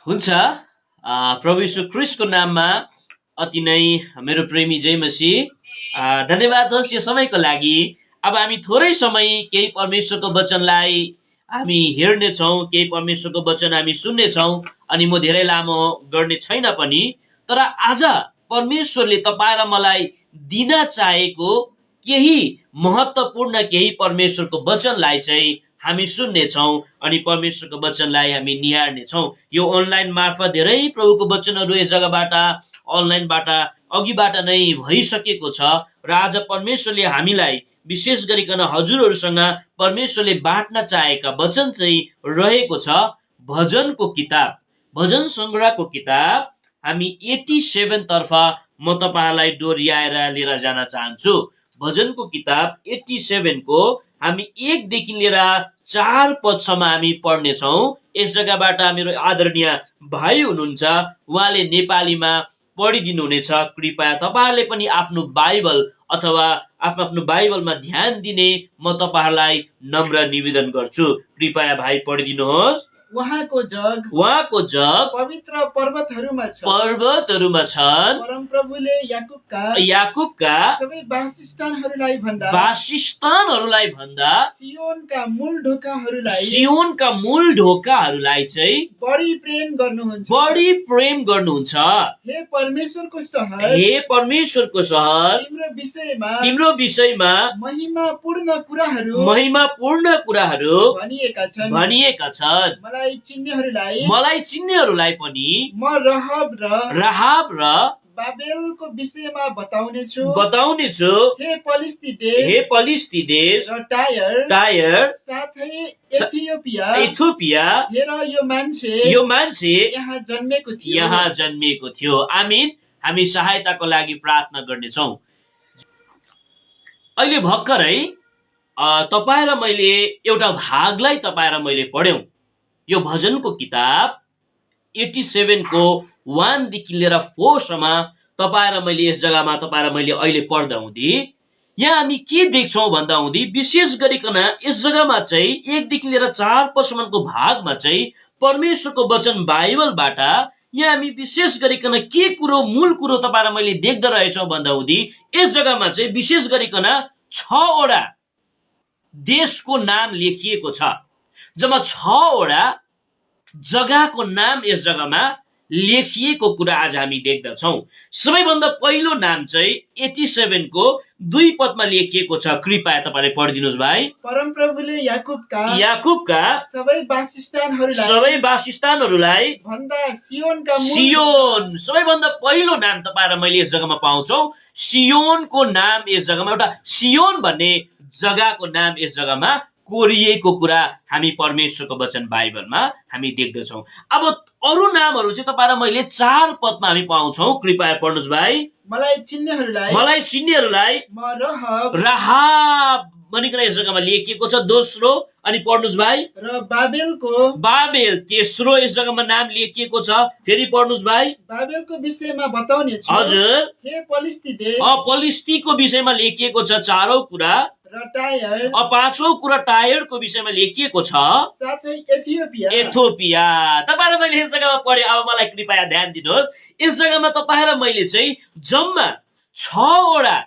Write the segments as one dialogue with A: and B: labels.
A: हुन्छ। प्रभु यीशु ख्रीष्टको नाममा अति नै मेरो प्रेमी जय मसीह धन्यवाद होस् यो समयको लागि। अब हामी थोरै समय केही परमेश्वरको वचनलाई हामी हेर्नेछौँ, केही परमेश्वरको वचन हामी सुन्नेछौँ। अनि म धेरै लामो गर्ने छैन पनि, तर आज परमेश्वरले तपाईँ र मलाई दिन चाहेको केही महत्त्वपूर्ण केही परमेश्वरको वचनलाई चाहिँ हामी सुन्नेछौँ अनि परमेश्वरको वचनलाई हामी निहार्नेछौँ। यो अनलाइन मार्फत धेरै प्रभुको वचनहरू यस जग्गाबाट अनलाइनबाट अघिबाट नै भइसकेको छ र आज परमेश्वरले हामीलाई विशेष गरिकन हजुरहरूसँग परमेश्वरले बाँड्न चाहेका वचन चाहिँ रहेको छ भजनको किताब, भजन सङ्ग्रहको किताब। हामी 87 तर्फ म तपाईँलाई डोर्याएर लिएर जान चाहन्छु। भजनको किताब 87 को हामी 1 देखि लिएर 4 पदसम्म हामी पढ्नेछौँ। यस जग्गाबाट मेरो आदरणीय भाइ हुनुहुन्छ, उहाँले नेपालीमा पढिदिनु हुनेछ। कृपया तपाईँहरूले पनि आफ्नो बाइबल अथवा आफ्नो बाइबलमा ध्यान दिने म तपाईँहरूलाई नम्र निवेदन गर्छु। कृपया भाइ पढिदिनुहोस्।
B: उहाँको
A: जग
B: पवित्र पर्वतहरूमा
A: छन्।
B: परमप्रभुले
A: याकुबका
B: सबै वासस्थानहरूलाई
A: भन्दा
B: सियोनका
A: मूल ढोकाहरूलाई चाहिँ
B: बढी प्रेम गर्नुहुन्छ। हे परमेश्वरको सहर, तिम्रो विषयमा महिमापूर्ण कुराहरू
A: भनिएका छन्। मलाई चिन्नेहरूलाई पनि
B: म
A: राहाब र
B: बाबेलको विषयमा बताउनेछु। हे
A: पलिस्ती देश
B: र टायर साथै इथियोपिया, हेर यो मान्छे यहाँ जन्मेको थियो।
A: आमीन। हामी सहायताको लागि प्रार्थना गर्नेछौँ। अहिले भर्खरै तपाईँ र मैले एउटा भागलाई तपाईँ र मैले पढ्यौँ। यो भजनको किताब 87 को 1 देखि लिएर 4 सम्म तपाईँ र मैले यस जग्गामा तपाईँ र मैले अहिले पढ्दा हुँदी यहाँ हामी के देख्छौँ भन्दा हुँदी विशेष गरिकन यस जग्गामा चाहिँ 1 देखि लिएर 4 पदसम्मको भागमा चाहिँ परमेश्वरको वचन बाइबलबाट यहाँ हामी विशेष गरिकन के कुरो मूल कुरो तपाईँ र मैले देख्दा रहेछौँ भन्दा हुँदी यस जग्गामा चाहिँ विशेष गरिकन 6 वटा देशको नाम लेखिएको छ। जम्मा 6 वटा जग्गाको नाम यस जग्गामा लेखिएको कुरा आज हामी देख्दछौँ। सबैभन्दा पहिलो नाम चाहिँ 87 को 2 पदमा लेखिएको छ। कृपया तपाईँले पढिदिनुहोस् भाइ।
B: परमप्रभुले
A: याकुबका
B: सबै
A: वासस्थानहरूलाई
B: भन्दा सियोन
A: सबैभन्दा पहिलो नाम तपाईँ र मैले यस जग्गामा पाउँछौँ। सियोनको नाम यस जग्गामा, एउटा सियोन भन्ने जग्गाको नाम यस जग्गामा कोरिएको कुरा हामी परमेश्वरको वचन बाइबलमा हामी देख्दछौँ। अब अरू नामहरू चाहिँ तपाईँ र मैले 4 पदमा हामी पाउँछौँ। कृपया पढ्नुहोस् भाइ।
B: मलाई चिन्नेहरूलाई
A: म राहाब भनिकन यस जग्गामा लेखिएको छ दोस्रो। अनि पढ्नुहोस् भाइ।
B: र बाबेल
A: तेस्रो यस जग्गामा नाम लेखिएको छ। फेरि पढ्नुहोस् भाइ।
B: बाबेलको विषयमा बताउने छु।
A: हजुर।
B: हे पलिस्ती
A: पलिस्तीको विषयमा लेखिएको छ 4औं कुरा।
B: र टायर
A: 5औं कुरा टायरको विषयमा लेखिएको छ।
B: साथै
A: इथियोपिया। तपाईँ र मैले यस जग्गामा पढे। अब मलाई कृपया ध्यान दिनुहोस्। यस जग्गामा तपाईँ र मैले चाहिँ जम्मा 6 वटा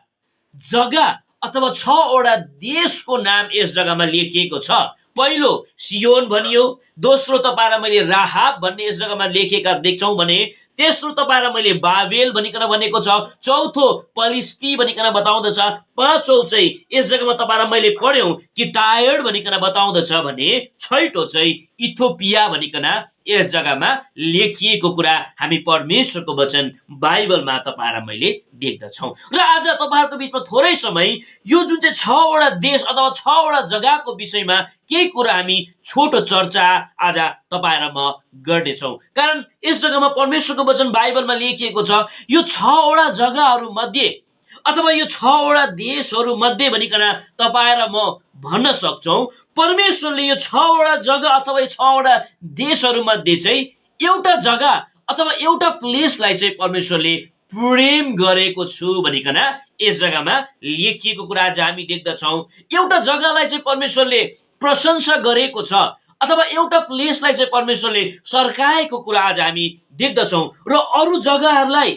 A: जग्गा अथवा 6 वटा देशको नाम यस जग्गामा लेखिएको छ। पहिलो सियोन भनियो, दोस्रो तपाईँ र मैले राहाब भन्ने यस जग्गामा लेखेका देख्छौँ भने, तेस्रो तपाईँ र मैले बाबेल भनिकन भनेको छ, चौथो पलिस्ती भनिकन बताउँदछ, पाँचौं चाहिँ यस जग्गामा तपाईँ र मैले पढ्यौँ कि टायर्ड भनिकन बताउँदछ भने, छैटौं चाहिँ इथियोपिया भनिकन यस जग्गामा लेखिएको कुरा हामी परमेश्वरको वचन बाइबलमा तपाईँ र मैले देख्दछौँ। र आज तपाईँहरूको बिचमा थोरै समय यो जुन चाहिँ 6 वटा देश अथवा 6 वटा जग्गाको विषयमा केही कुरा हामी छोटो चर्चा आज तपाईँ र म गर्नेछौँ। कारण यस जग्गामा परमेश्वरको वचन बाइबलमा लेखिएको छ यो 6 वटा जग्गाहरू मध्ये अथवा यो 6 वटा देशहरू मध्ये भनिकन तपाईँ र म भन्न सक्छौँ परमेश्वरले यो 6 वटा जग्गा अथवा यो 6 वटा देशहरू मध्ये चाहिँ एउटा जग्गा अथवा एउटा प्लेसलाई चाहिँ परमेश्वरले प्रेम गरेको छु भनिकन यस जग्गामा लेखिएको कुरा आज हामी देख्दछौँ। एउटा जग्गालाई चाहिँ परमेश्वरले प्रशंसा गरेको छ अथवा एउटा प्लेसलाई चाहिँ परमेश्वरले सर्काएको कुरा आज हामी देख्दछौँ र अरू जग्गाहरूलाई,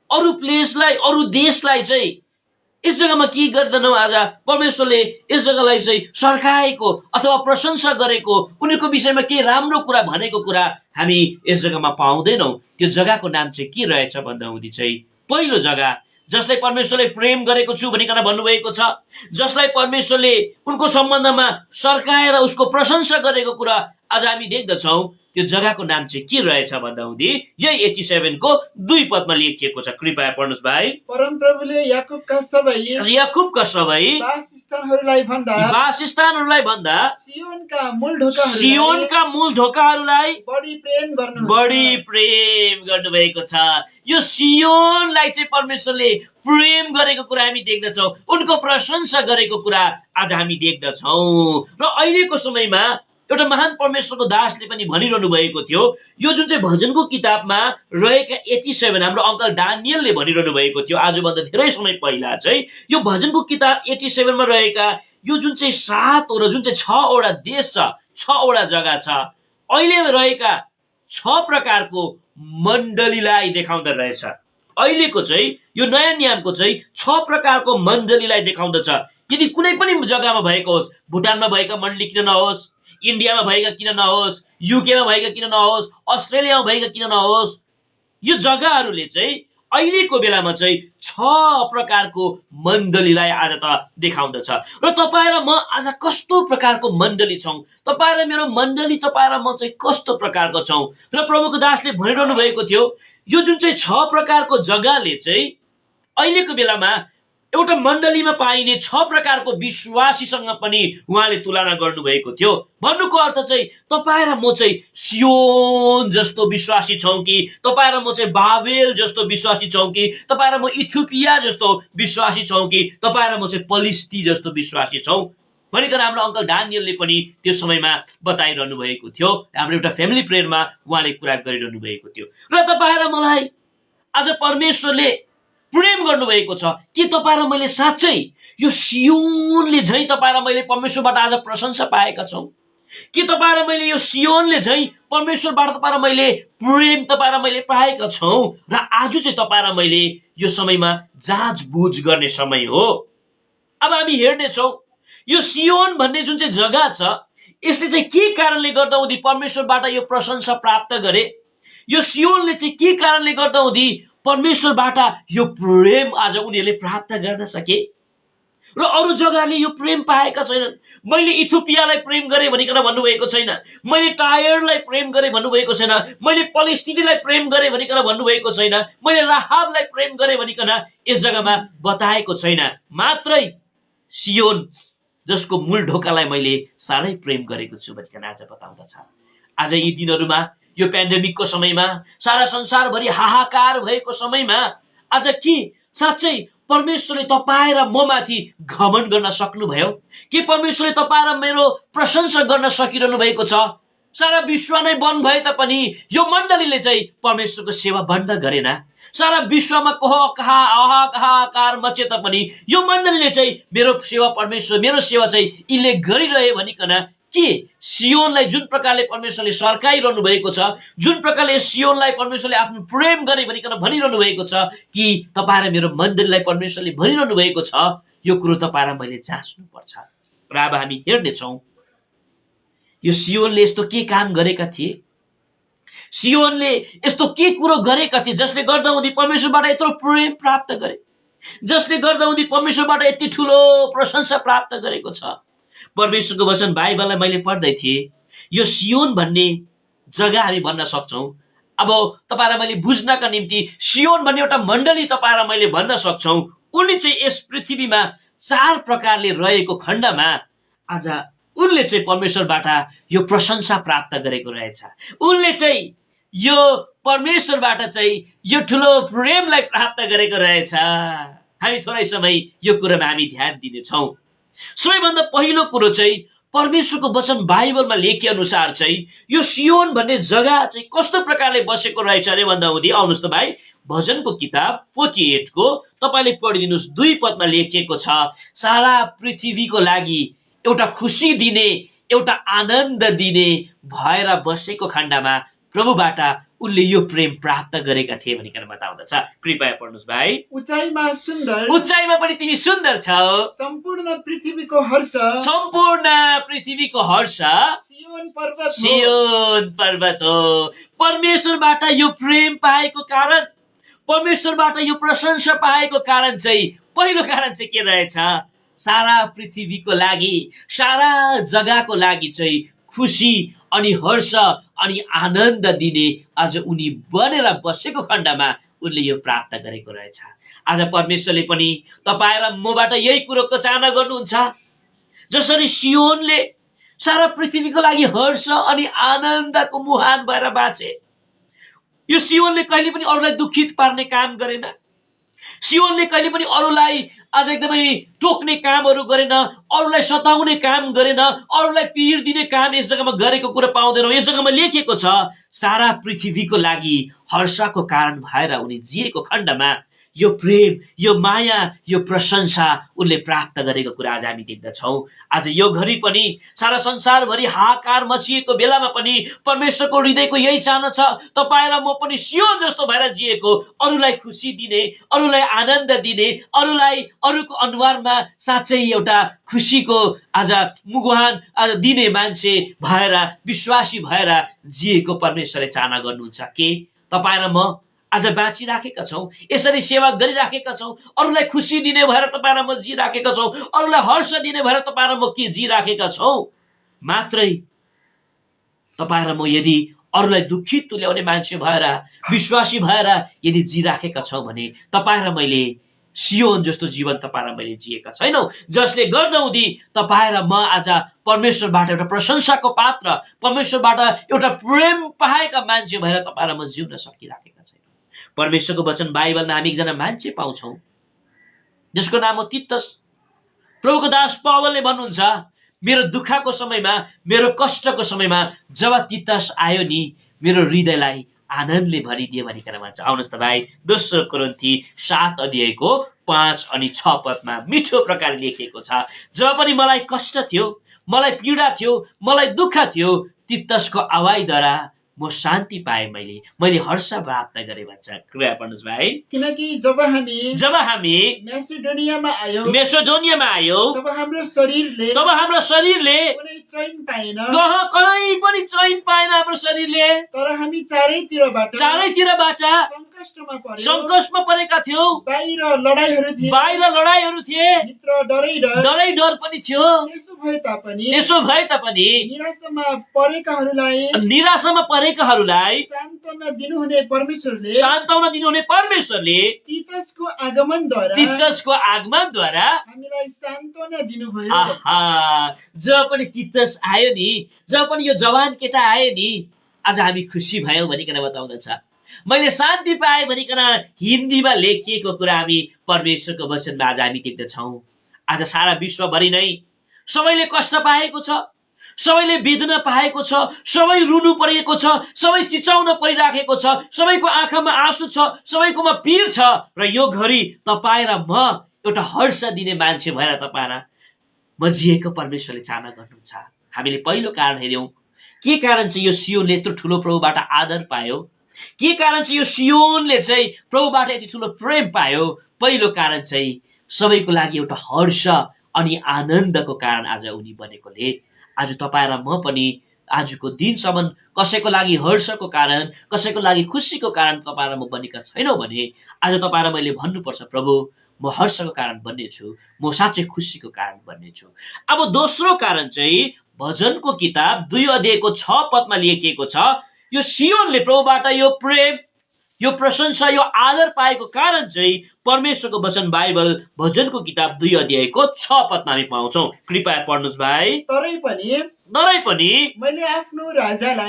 A: अरू प्लेसलाई, अरू देशलाई चाहिँ यस जग्गामा के गर्दैनौँ, आज परमेश्वरले यस जग्गालाई चाहिँ सर्काएको अथवा प्रशंसा गरेको, उनीहरूको विषयमा के राम्रो कुरा भनेको कुरा हामी यस जग्गामा पाउँदैनौँ। त्यो जग्गाको नाम चाहिँ के रहेछ भन्दा हुँदी चाहिँ पहिलो जग्गा, जसलाई परमेश्वरले प्रेम गरेको छु भनिकन भन्नुभएको छ, जसलाई परमेश्वरले उनको सम्बन्धमा सर्काएर उसको प्रशंसा गरेको कुरा आज हामी देख्दछौँ। त्यो जग्गाको नाम चाहिँ के रहेछ भन्दा हुँदी यही 87 को 2 पदमा लेखिएको छ। कृपया पढ्नुहोस् भाइ।
B: परमप्रभुले याकुबका सबै वासस्थानहरूलाई
A: भन्दा
B: सियोनका मूल ढोकाहरूलाई
A: बढी प्रेम गर्नुभएको छ। यो सियोनलाई चाहिँ परमेश्वरले प्रेम गरेको कुरा हामी देख्दछौँ, उनको प्रशंसा गरेको कुरा आज हामी देख्दछौँ। र अहिलेको समयमा एउटा महान परमेश्वरको दासले पनि भनिरहनु भएको थियो, यो जुन चाहिँ भजनको किताबमा रहेका 87, हाम्रो अङ्कल दानियलले भनिरहनु भएको थियो आजभन्दा धेरै समय पहिला चाहिँ, यो भजनको किताब 87 मा रहेका यो जुन चाहिँ 7 र जुन चाहिँ 6 वटा देश छ, 6 वटा जग्गा छ, अहिले रहेका 6 प्रकारको मण्डलीलाई देखाउँदो रहेछ। अहिलेको चाहिँ यो नयाँ नियमको चाहिँ 6 प्रकारको मण्डलीलाई देखाउँदछ। यदि कुनै पनि जग्गामा भएको होस्, भुटानमा भएका मण्डली किन नहोस्, इन्डियामा भएका किन नहोस्, युकेमा भएका किन नहोस्, अस्ट्रेलियामा भएका किन नहोस्, यो जग्गाहरूले चाहिँ अहिलेको बेलामा चाहिँ 6 प्रकारको मण्डलीलाई आज त देखाउँदछ। र तपाईँ र म आज कस्तो प्रकारको मण्डली छौँ, तपाईँ र मेरो मण्डली, तपाईँ र म चाहिँ कस्तो प्रकारको छौँ। र प्रभुको दासले भनिरहनु भएको थियो, यो जुन चाहिँ 6 प्रकारको जग्गाले चाहिँ अहिलेको बेलामा एउटा मण्डलीमा पाइने 6 प्रकारको विश्वासीसँग पनि उहाँले तुलना गर्नुभएको थियो। भन्नुको अर्थ चाहिँ तपाईँ र म चाहिँ सियोन जस्तो विश्वासी छौँ कि, तपाईँ र म चाहिँ बाबेल जस्तो विश्वासी छौँ कि, तपाईँ र म इथियोपिया जस्तो विश्वासी छौँ कि, तपाईँ र म चाहिँ पलिस्ती जस्तो विश्वासी छौँ भनिकन हाम्रो अङ्कल दानियलले पनि त्यो समयमा बताइरहनु भएको थियो। हाम्रो एउटा फ्यामिली प्रेयरमा उहाँले कुरा गरिरहनु भएको थियो। र तपाईँ र मलाई आज परमेश्वरले प्रेम गर्नुभएको छ कि तपाईँ र मैले साँच्चै यो सियोनले झैँ तपाईँ र मैले परमेश्वरबाट आज प्रशंसा पाएका छौँ कि तपाईँ र मैले यो सियोनले झैँ परमेश्वरबाट तपाईँ र मैले प्रेम तपाईँ र मैले पाएका छौँ। र आज चाहिँ तपाईँ र मैले यो समयमा जाँचबुझ गर्ने समय हो। अब हामी हेर्नेछौँ यो सियोन भन्ने जुन चाहिँ जग्गा छ, यसले चाहिँ के कारणले गर्दा हुँदी परमेश्वरबाट यो प्रशंसा प्राप्त गरे, यो सियोनले चाहिँ के कारणले गर्दा हुँदी परमेश्वरबाट यो प्रेम आज उनीहरूले प्राप्त गर्न सके र अरू जग्गाले यो प्रेम पाएका छैनन्। मैले इथियोपियालाई प्रेम गरेँ भनिकन भन्नुभएको छैन, मैले टायरलाई प्रेम गरेँ भन्नुभएको छैन, मैले पलिस्तीलाई प्रेम गरेँ भनिकन भन्नुभएको छैन, मैले राहाबलाई प्रेम गरेँ भनिकन यस जग्गामा बताएको छैन। मात्रै सियोन जसको मूल ढोकालाई मैले साह्रै प्रेम गरेको छु भनिकन आज बताउँदछ। आज यी दिनहरूमा यो पेन्डेमिकको समयमा, सारा संसारभरि हाहाकार भएको समयमा आज के साँच्चै परमेश्वरले तपाईँ र म माथि घमण्ड गर्न सक्नुभयो कि परमेश्वरले तपाईँ र मेरो प्रशंसा गर्न सकिरहनु भएको छ? सारा विश्व नै बन्द भए तापनि यो मण्डलीले चाहिँ परमेश्वरको सेवा बन्द गरेन। सारा विश्वमा हाहाकार मचे तापनि यो मण्डलीले चाहिँ मेरो सेवा परमेश्वर, मेरो सेवा चाहिँ यिनले गरिरहे भनिकन के सियोनलाई जुन प्रकारले परमेश्वरले सर्काइरहनु भएको छ, जुन प्रकारले सियोनलाई परमेश्वरले आफ्नो प्रेम गरे भनिकन भनिरहनु भएको छ कि तपाईँ र मेरो मण्डलीलाई परमेश्वरले भनिरहनु भएको छ, यो कुरो तपाईँ र मैले जाँच्नुपर्छ। र अब हामी हेर्नेछौँ यो सियोनले यस्तो के काम गरेका थिए, सियोनले यस्तो के कुरो गरेका थिए जसले गर्दा उनी परमेश्वरबाट यत्रो प्रेम प्राप्त गरे, जसले गर्दा उनी परमेश्वरबाट यति ठुलो प्रशंसा प्राप्त गरेको छ। परमेश्वरको वचन बाइबललाई मैले पढ्दै थिएँ, यो सियोन भन्ने जग्गा हामी भन्न सक्छौँ। अब तपाईँ र मैले बुझ्नका निम्ति सियोन भन्ने एउटा मण्डली तपाईँ र मैले भन्न सक्छौँ। उनी चाहिँ यस पृथ्वीमा 4 प्रकारले रहेको खण्डमा आज उनले चाहिँ परमेश्वरबाट यो प्रशंसा प्राप्त गरेको रहेछ। उनले चाहिँ यो परमेश्वरबाट चाहिँ यो ठुलो प्रेमलाई प्राप्त गरेको रहेछ। हामी थोरै समय यो कुरामा हामी ध्यान दिनेछौँ। सबैभन्दा पहिलो कुरो चाहिँ परमेश्वरको वचन बाइबलमा लेखे अनुसार चाहिँ यो सियोन भन्ने जग्गा चाहिँ कस्तो प्रकारले बसेको रहेछ अरे भन्दा हुँदी आउनुहोस् त भाइ, भजनको किताब 48 को तपाईँले पढिदिनुहोस् 2 पदमा लेखिएको छ, सारा पृथ्वीको लागि एउटा खुसी दिने एउटा आनन्द दिने भएर बसेको खण्डमा प्रभुबाट उनले यो प्रेम प्राप्त गरेका थिए भनिकन बताउँदछ। कृपया पढ्नुहोस् भाइ।
B: उचाइमा सुन्दर,
A: उचाइमा पनि तिमी सुन्दर छौ,
B: सम्पूर्ण पृथ्वीको हर्ष,
A: सम्पूर्ण पृथ्वीको हर्ष
B: सियोन पर्वत हो।
A: सियोन पर्वत हो। परमेश्वरबाट यो प्रेम पाएको कारण, परमेश्वरबाट यो प्रशंसा पाएको कारण चाहिँ पहिलो कारण चाहिँ के रहेछ? सारा पृथ्वीको लागि, सारा जग्गाको लागि चाहिँ खुसी अनि हर्ष अनि आनन्द दिने आज उनी बनेर बसेको खण्डमा उनले यो प्राप्त गरेको रहेछ। आज परमेश्वरले पनि तपाईँ र मबाट यही कुरोको चाहना गर्नुहुन्छ। जसरी सियोनले सारा पृथ्वीको लागि हर्ष अनि आनन्दको मुहान भएर बाँचे, यो सियोनले कहिले पनि अरूलाई दुखित पार्ने काम गरेन। सियोनले कहिले पनि अरूलाई आज एकदमै टोक्ने कामहरू गरेन, अरूलाई सताउने काम गरेन, अरूलाई पीड दिने काम यस जग्गामा गरेको कुरा पाउँदैनौँ। यस जग्गामा लेखिएको छ सारा पृथ्वीको लागि हर्षको कारण भएर उनी जिएको खण्डमा यो प्रेम, यो माया, यो प्रशंसा उनले प्राप्त गरेको कुरा आज हामी देख्दछौँ। आज यो घडी पनि सारा संसारभरि हाहाकार मचिएको बेलामा पनि परमेश्वरको हृदयको यही चाहना छ, तपाईँ र म पनि सियोन जस्तो भएर जिएको, अरूलाई खुसी दिने, अरूलाई आनन्द दिने, अरूलाई अरूको अनुहारमा साँच्चै एउटा खुसीको आज मुहान आज दिने मान्छे भएर, विश्वासी भएर जिएको परमेश्वरले चाहना गर्नुहुन्छ। के तपाईँ र म आज बाँचिराखेका छौँ, यसरी सेवा गरिराखेका छौँ, अरूलाई खुसी दिने भएर तपाईँ र म जिराखेका छौँ, अरूलाई हर्ष दिने भएर तपाईँ र म के जिराखेका छौँ? मात्रै तपाईँ र म यदि अरूलाई दुखित तुल्याउने मान्छे भएर, विश्वासी भएर यदि जिराखेका छौँ भने तपाईँ र मैले सियोन जस्तो जीवन तपाईँ र मैले जिएका छैनौँ, जसले गर्दाहुँदी तपाईँ र म आज परमेश्वरबाट एउटा प्रशंसाको पात्र, परमेश्वरबाट एउटा प्रेम पाएका मान्छे भएर तपाईँ र म जिउन सकिराखेका छैनौँ। परमेश्वरको वचन बाइबलमा हामी एकजना मान्छे पाउँछौँ जसको नाम हो तीतस। प्रभुको दास पौलले भन्नुहुन्छ, मेरो दुःखको समयमा, मेरो कष्टको समयमा जब तीतस आयो नि, मेरो हृदयलाई आनन्दले भरिदियो भनिकन भन्छ। आउनुहोस् त भाइ, दोस्रो कोरिन्थी 7 अध्यायको 5 अनि 6 पदमा मिठो प्रकारले लेखिएको छ, जब पनि मलाई कष्ट थियो, मलाई पीडा थियो, मलाई दुःख थियो, तीतसको आवाजद्वारा म शान्ति पाएँ, मैले हर्ष प्राप्त गरेँ भन्छ। कृपया पढ्नुहोस् भाइ।
B: किनकि जब हामी मेसिडोनियामा आयौँ तब हाम्रो शरीरले कुनै चैन पाएन,
A: कहीँ पनि चैन पाएन हाम्रो शरीरले।
B: तर हामी चारैतिरबाट
A: सङ्कटमा परेका थियौँ।
B: बाहिर लडाइहरू थिए, भित्र
A: डर पनि थियो। त्यसो भए तापनि निराशामा परेकाहरूलाई
B: सान्त्वना दिनुहुने
A: परमेश्वरले
B: तीतसको आगमनद्वारा हामीलाई सान्त्वना दिनुभयो।
A: जब पनि तीतस आयो नि, जब पनि यो जवान केटा आयो नि, आज हामी खुसी भयौँ भनिकन बताउँदछ। मैले शान्ति पाएँ भनिकन हिन्दीमा लेखिएको कुरा हामी परमेश्वरको वचनमा आज हामी देख्दछौँ। आज सारा विश्वभरि नै सबैले कष्ट पाएको छ, सबैले वेदना पाएको छ, सबै रुनु परेको छ, सबै चिचाउन परिराखेको छ, सबैको आँखामा आँसु छ, सबैकोमा पीर छ। र यो घडी तपाईँ र म एउटा हर्ष दिने मान्छे भएर तपाईँ र म जिएको परमेश्वरले चाहना गर्नुहुन्छ। हामीले पहिलो कारण हेऱ्यौँ, के कारण चाहिँ यो सियोनले यत्रो ठुलो प्रभुबाट आदर पायो, के कारण चाहिँ यो सियोनले चाहिँ प्रभुबाट यति ठुलो प्रेम पायो? पहिलो कारण चाहिँ सबैको लागि एउटा हर्ष अनि आनन्दको कारण आज उनी बनेकोले आज तपाईँ र म पनि आजको दिनसम्म कसैको लागि हर्षको कारण, कसैको लागि खुसीको कारण तपाईँ र म बनेका छैनौँ भने आज तपाईँ र मैले भन्नुपर्छ, प्रभु म हर्षको कारण बन्नेछु, म साँच्चै खुसीको कारण बन्नेछु। अब दोस्रो कारण चाहिँ भजनको किताब 2 अध्यायको 6 पदमा लेखिएको छ, यो सियोनले प्रभुबाट यो प्रेम, यो प्रशंसा, यो आदर पाएको कारण चाहिँ परमेश्वरको वचन बाइबल भजनको किताब 2 अध्यायको 6 पदमा हामी पाउँछौँ। कृपया पढ्नुहोस् भाइ।
B: तरै पनि मैले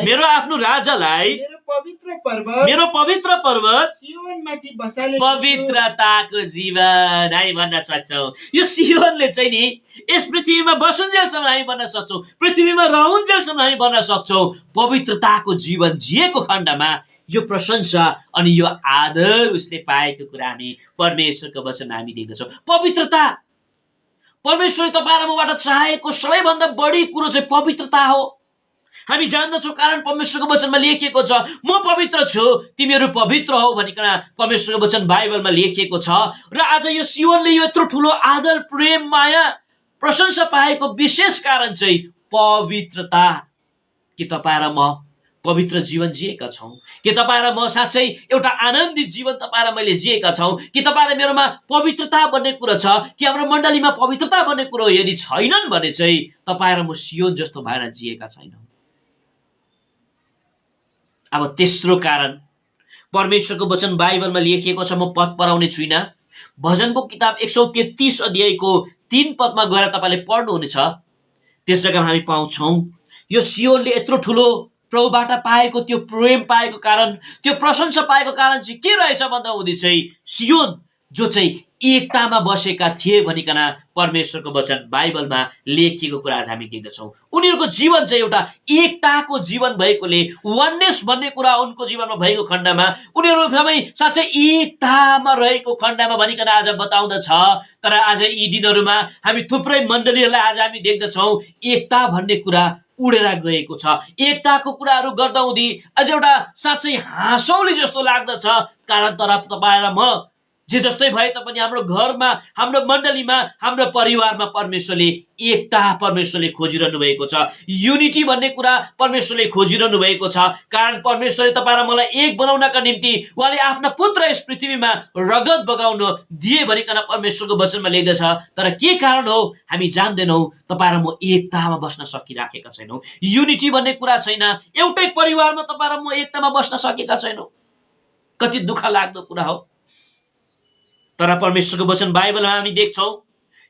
B: मेरो
A: आफ्नो राजालाई मेरो पवित्र पर्वत
B: सियोनमाथि बसाले
A: पवित्रताको जीवन हामी भन्न सक्छौँ। यो सियोनले चाहिँ नि यस पृथ्वीमा बसुन्जेलसम्म हामी भन्न सक्छौँ, पृथ्वीमा रहउन्जेलसम्म हामी भन्न सक्छौँ, पवित्रताको जीवन जिएको खण्डमा यो प्रशंसा अनि यो आदर उसले पाएको कुरा हामी परमेश्वरको वचनमा हामी देख्दछौँ। परमेश्वरले तपाईँ र मबाट चाहेको सबैभन्दा बढी कुरो चाहिँ पवित्रता हो। हामी जान्दछौँ, कारण परमेश्वरको वचनमा लेखिएको छ, म पवित्र छु तिमीहरू पवित्र हौ भनिकन परमेश्वरको वचन बाइबलमा लेखिएको छ। र आज यो सियोनले यो यत्रो ठुलो आदर, प्रेम, माया, प्रशंसा पाएको विशेष कारण चाहिँ पवित्रता। कि तपाईँ र म पवित्र जीवन जिएका छौँ? कि तपाईँ र म साँच्चै एउटा आनन्दित जीवन तपाईँ र मैले जिएका छौँ? कि तपाईँ र मेरोमा पवित्रता भन्ने कुरो छ? कि हाम्रो मण्डलीमा पवित्रता भन्ने कुरो यदि छैनन् भने चाहिँ तपाईँ र म सियोन जस्तो भएर जिएका छैनौँ। अब तेस्रो कारण परमेश्वरको वचन बाइबलमा लेखिएको छ, म पद पढाउने छुइनँ। भजनको किताब 133 अध्यायको 3 पदमा गएर तपाईँले पढ्नुहुनेछ। त्यस जग्गामा हामी पाउँछौँ यो सियोनले यत्रो ठुलो प्रभुबाट पाएको त्यो प्रेम पाएको कारण, त्यो प्रशंसा पाएको कारण चाहिँ के रहेछ भन्दा हुँदै चाहिँ सियोन जो चाहिँ एकतामा बसेका थिए भनिकन परमेश्वरको वचन बाइबलमा लेखिएको कुरा आज हामी देख्दछौँ। उनीहरूको जीवन चाहिँ एउटा एकताको जीवन भएकोले, वननेस भन्ने कुरा उनको जीवनमा भएको खण्डमा, उनीहरू सबै साँच्चै एकतामा रहेको खण्डमा भनिकन आज बताउँदछ। तर आज यी दिनहरूमा हामी थुप्रै मण्डलीहरूलाई आज हामी देख्दछौँ एकता भन्ने कुरा उडेर गएको छ। एकताको कुराहरू गर्दा हुँदी अझ एउटा साँच्चै हाँसौली जस्तो लाग्दछ। कारण तर तपाईँ र म जे जस्तै भए तापनि हाम्रो घरमा, हाम्रो मण्डलीमा, हाम्रो परिवारमा परमेश्वरले एकता परमेश्वरले खोजिरहनु भएको छ। युनिटी भन्ने कुरा परमेश्वरले खोजिरहनु भएको छ। कारण परमेश्वरले तपाईँ र मलाई एक बनाउनका निम्ति उहाँले आफ्ना पुत्र यस पृथ्वीमा रगत बगाउन दिए भनिकन परमेश्वरको वचनमा लेख्दछ। तर के कारण हो हामी जान्दैनौँ। तपाईँ र म एकतामा बस्न सकिराखेका छैनौँ। युनिटी भन्ने कुरा छैन। एउटै परिवारमा तपाईँ र म एकतामा बस्न सकेका छैनौँ। कति दुःख लाग्दो कुरा हो। तर परमेश्वरको वचन बाइबलमा हामी देख्छौँ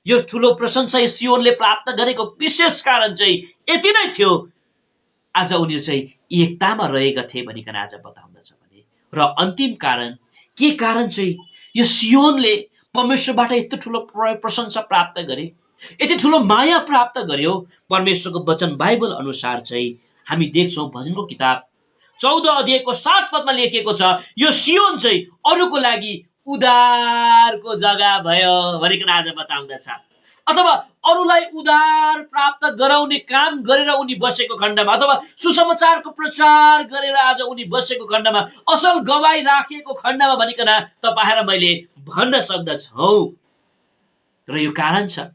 A: यो ठुलो प्रशंसा सियोनले प्राप्त गरेको विशेष कारण चाहिँ यति नै थियो। आज उनीहरू चाहिँ एकतामा रहेका थिए भनिकन आज बताउँदछ भने। र अन्तिम कारण के कारण चाहिँ यो सियोनले परमेश्वरबाट यति ठुलो प्रशंसा प्राप्त गरे, यति ठुलो माया प्राप्त गर्यो। परमेश्वरको वचन बाइबल अनुसार चाहिँ हामी देख्छौँ भजनको किताब 14 अध्यायको 7 पदमा लेखिएको छ यो सियोन चाहिँ अरूको लागि उद्धारको जग्गा भयो भनिकन आज बताउँदछ। अथवा अरूलाई उद्धार प्राप्त गराउने काम गरेर उनी बसेको खण्डमा, अथवा सुसमाचारको प्रचार गरेर आज उनी बसेको खण्डमा, असल गवाई राखेको खण्डमा भनिकन तपाईँ र मैले भन्न सक्दछौँ। र यो कारण छ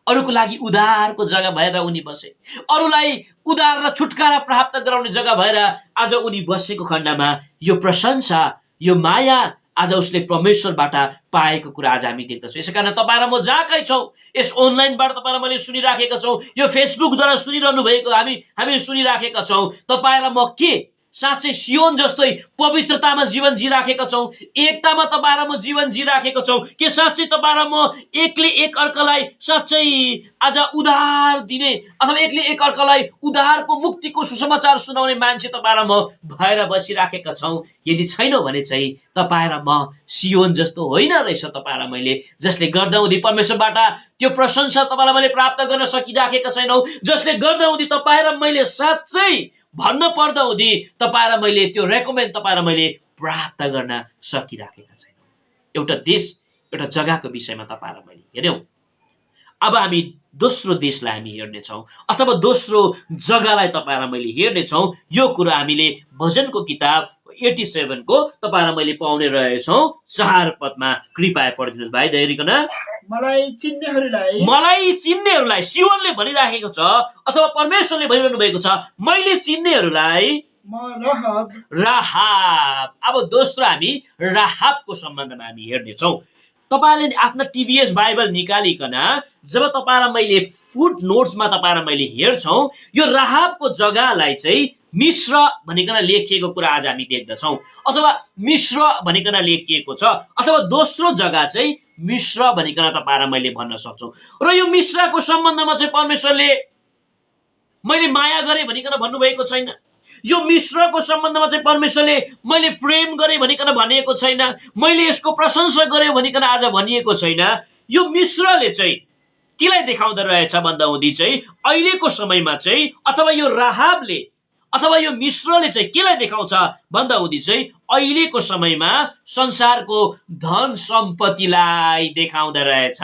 A: अरूको लागि उद्धारको जग्गा भएर उनी बसे, अरूलाई उद्धार र छुटकारा प्राप्त गराउने जग्गा भएर आज उनी बसेको खण्डमा यो प्रशंसा, यो माया आज उसले परमेश्वरबाट पाएको कुरा आज हामी देख्दछौँ। यसै कारण तपाईँ र म जहाँकै छौँ, यस अनलाइनबाट तपाईँ र मैले सुनिराखेका छौँ, यो फेसबुकद्वारा सुनिरहनु भएको हामी सुनिराखेका छौँ। तपाईँ र म के साँच्चै सियोन जस्तै पवित्रतामा जीवन जिराखेका छौँ? एकतामा तपाईँ र म जीवन जिराखेका छौँ के साँच्चै तपाईँ र म एकले एक अर्कालाई साँच्चै आज उद्धार दिने अथवा एकले एक अर्कालाई उद्धारको मुक्तिको सुसमाचार सुनाउने मान्छे तपाईँ र म भएर बसिराखेका छौँ? यदि छैनौँ भने चाहिँ तपाईँ र म सियोन जस्तो होइन रहेछ तपाईँ र मैले, जसले गर्दाहुँदी परमेश्वरबाट त्यो प्रशंसा तपाईँलाई मैले प्राप्त गर्न सकिराखेका छैनौँ, जसले गर्दाहुँदी तपाईँ र मैले साँच्चै भन्न पर्दा हुँदी तपाईँ र मैले त्यो रेकमेन्ड तपाईँ र मैले प्राप्त गर्न सकिराखेका छैनौँ। एउटा देश, एउटा जग्गाको विषयमा तपाईँ र मैले हेऱ्यौँ। अब हामी दोस्रो देशलाई हामी हेर्नेछौँ अथवा दोस्रो जग्गालाई तपाईँ र मैले हेर्नेछौँ। यो कुरा हामीले भजनको किताब 87 को तपाईँ र मैले पाउने रहेछौँ 4 पदमा। कृपया पढिदिनुहोस् भाइ दयरिकन।
B: मलाई
A: चिन्नेहरूलाई सियोनले भनिराखेको छ अथवा परमेश्वरले भनिरहनु भएको छ, मैले चिन्नेहरूलाई राहाब। अब दोस्रो हामी राहाबको सम्बन्धमा हामी हेर्नेछौँ। तपाईँले आफ्ना टिभीएस बाइबल निकालिकन जब तपाईँ र मैले फुट नोट्समा तपाईँ र मैले हेर्छौँ यो राहाबको जग्गालाई चाहिँ मिश्र भनिकन लेखिएको कुरा आज हामी देख्दछौँ, अथवा मिश्र भनिकन लेखिएको छ, अथवा दोस्रो जग्गा चाहिँ मिश्र भनिकन तपाईँ र मैले भन्न सक्छौँ। र यो मिश्रको सम्बन्धमा चाहिँ परमेश्वरले मैले माया गरेँ भनिकन भन्नुभएको छैन। यो मिश्रको सम्बन्धमा चाहिँ परमेश्वरले मैले प्रेम गरेँ भनिकन भनिएको छैन, मैले यसको प्रशंसा गरेँ भनिकन आज भनिएको छैन। यो मिश्रले चाहिँ केलाई देखाउँदो रहेछ भन्दा हुँदी चाहिँ अहिलेको समयमा चाहिँ अथवा यो राहाबले अथवा यो मिश्रले चाहिँ केलाई देखाउँछ भन्दा हुँदी चाहिँ अहिलेको समयमा संसारको धन सम्पत्तिलाई देखाउँदो रहेछ।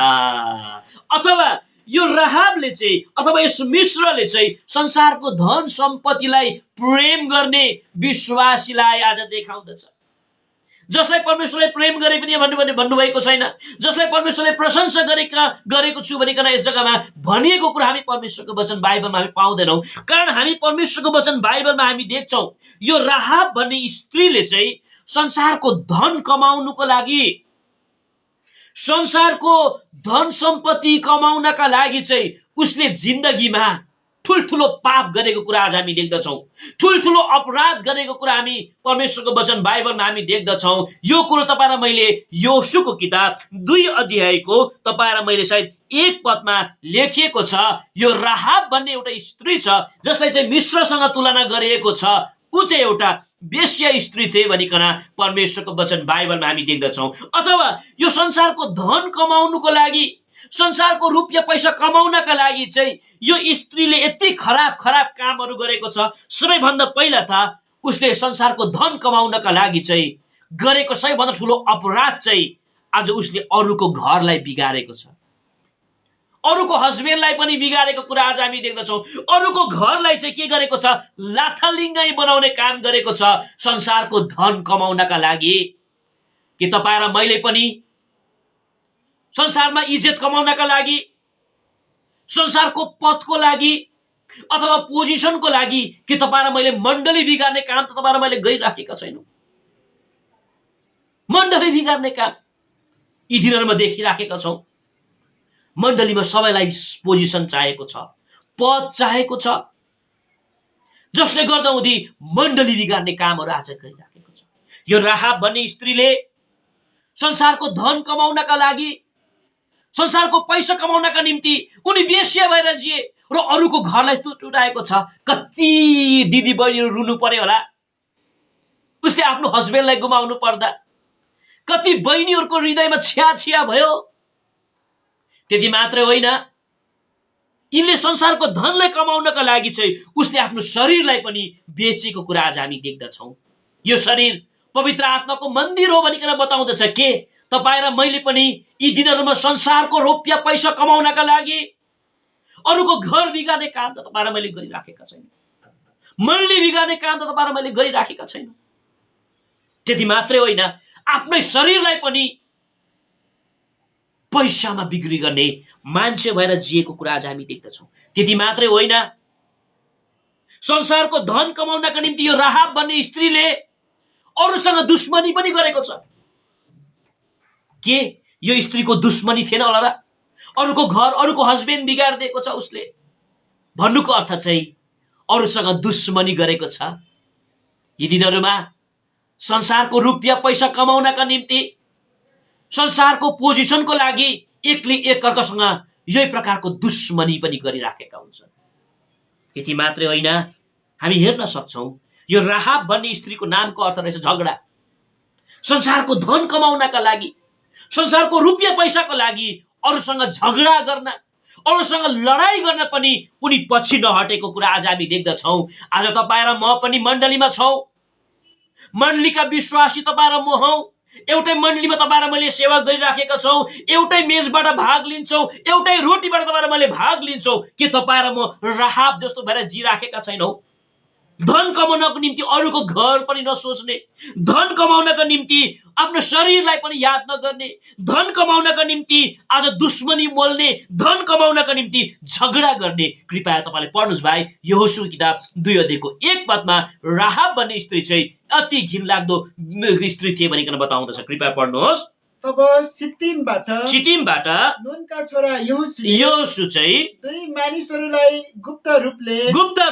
A: अथवा यो राहाबले चाहिँ अथवा यस मिश्रले चाहिँ संसारको धन सम्पत्तिलाई प्रेम गर्ने विश्वासीलाई आज देखाउँदछ। जसलाई परमेश्वरले प्रेम गरे पनि भन्नुभएको छैन, जसलाई परमेश्वरले प्रशंसा गरेको छु भनिकन यस जग्गामा भनिएको कुरा हामी परमेश्वरको वचन बाइबलमा हामी पाउँदैनौँ। कारण हामी परमेश्वरको वचन बाइबलमा हामी देख्छौँ यो राहाब भन्ने स्त्रीले चाहिँ संसारको धन कमाउनुको लागि, संसारको धन सम्पत्ति कमाउनका लागि चाहिँ उसले जिन्दगीमा ठुल्ठुलो पाप गरेको कुरा आज हामी देख्दछौँ, ठुल्ठुलो अपराध गरेको कुरा हामी परमेश्वरको वचन बाइबलमा हामी देख्दछौँ। यो कुरो तपाईँ र मैले योशुको किताब 2 अध्यायको तपाईँ र मैले सायद 1 पदमा लेखिएको छ। यो राहाब भन्ने एउटा स्त्री छ जसलाई चाहिँ मिश्रसँग तुलना गरिएको छ। ऊ चाहिँ एउटा वेश्या स्त्री थिए भनिकन परमेश्वरको वचन बाइबलमा हामी देख्दछौँ। अथवा यो संसारको धन कमाउनुको लागि, संसारको रुपियाँ पैसा कमाउनका लागि चाहिँ यो स्त्रीले यति खराब खराब कामहरू गरेको छ। सबैभन्दा पहिला त उसले संसारको धन कमाउनका लागि चाहिँ गरेको सबैभन्दा ठुलो अपराध चाहिँ आज उसले अरूको घरलाई बिगारेको छ, अरूको हस्बेन्डलाई पनि बिगारेको कुरा आज हामी देख्दछौँ। अरूको घरलाई चाहिँ के गरेको छ, लाथालिङ्गाई बनाउने काम गरेको छ संसारको धन कमाउनका लागि। के तपाईँ र मैले पनि संसारमा इज्जत कमाउनका लागि, संसारको पदको लागि अथवा पोजिसनको लागि के तपाईँ र मैले मण्डली बिगार्ने काम त तपाईँ र मैले गरिराखेका छैनौँ? मण्डली बिगार्ने काम यी दिनहरूमा देखिराखेका छौँ। मण्डलीमा सबैलाई पोजिसन चाहिएको छ, पद चाहिएको छ, जसले गर्दा हुँदी मण्डली बिगार्ने कामहरू आज गरिराखेको छ। यो राहाब भन्ने स्त्रीले संसारको धन कमाउनका लागि, संसारको पैसा कमाउनका निम्ति उनी वेश्या भएर जिए र अरूको घरलाई टुटाएको छ। कति दिदी बहिनीहरू रुनु पर्यो होला उसले आफ्नो हस्बेन्डलाई गुमाउनु पर्दा, कति बहिनीहरूको हृदयमा छ्या छ्या भयो। त्यति मात्रै होइन, यिनले संसारको धनलाई कमाउनका लागि चाहिँ उसले आफ्नो शरीरलाई पनि बेचेको कुरा आज हामी देख्दछौँ। यो शरीर पवित्र आत्माको मन्दिर हो भनिकन बताउँदछ के तपाईँ र मैले पनि यी दिनहरूमा संसारको रुपियाँ पैसा कमाउनका लागि अरूको घर बिगार्ने काम त तपाईँ र मैले गरिराखेका छैनौँ, मण्डली बिगार्ने काम त तपाईँ र मैले गरिराखेका छैनौँ। त्यति मात्रै होइन, आफ्नै शरीरलाई पनि पैसामा बिक्री गर्ने मान्छे भएर जिएको कुरा आज हामी देख्दछौँ। त्यति मात्रै होइन, संसारको धन कमाउनका निम्ति यो राहाब भन्ने स्त्रीले अरूसँग दुश्मनी पनि गरेको छ। के यो स्त्रीको दुश्मनी थिएन होला र? अरूको घर, अरूको हस्बेन्ड बिगारिदिएको छ उसले। भन्नुको अर्थ चाहिँ अरूसँग दुश्मनी गरेको छ। यी दिनहरूमा संसारको रुपियाँ पैसा कमाउनका निम्ति, संसारको पोजिसनको लागि एकले एकअर्कासँग यही प्रकारको दुश्मनी पनि गरिराखेका हुन्छन्। यति मात्रै होइन, हामी हेर्न सक्छौँ यो राहाब भन्ने स्त्रीको नामको अर्थ रहेछ झगडा। संसारको धन कमाउनका लागि, संसारको रुपियाँ पैसाको लागि अरूसँग झगडा गर्न, अरूसँग लडाई गर्न पनि उनी पछि नहटेको कुरा आज हामी देख्दछौँ। आज तपाईँ र म पनि मण्डलीमा छौँ, मण्डलीका विश्वासी तपाईँ र म हौँ, एउटै मण्डलीमा तपाईँ र मैले सेवा गरिराखेका छौँ, एउटै मेजबाट भाग लिन्छौँ, एउटै रोटीबाट तपाईँ र मैले भाग लिन्छौँ। के तपाईँ र म राहाब जस्तो भएर जिराखेका छैनौँ? धन कमाउनको निम्ति अरूको घर पनि नसोच्ने, धन कमाउनका निम्ति आफ्नो शरीरलाई पनि याद नगर्ने, धन कमाउनका निम्ति आज दुश्मनी मोल्ने, धन कमाउनका निम्ति झगडा गर्ने। कृपया तपाईँले पढ्नुहोस् भाइ, यहोशू किताब 2 अध्यायको 1 पदमा राहाब भन्ने स्त्री चाहिँ अति घिनलाग्दो स्त्री थिए भनिकन बताउँदछ। कृपया पढ्नुहोस्।
B: तब सित्तिमबाट नूनका छोरा
A: यहोशू चाहिँ
B: 2 मानिसहरूलाई गुप्त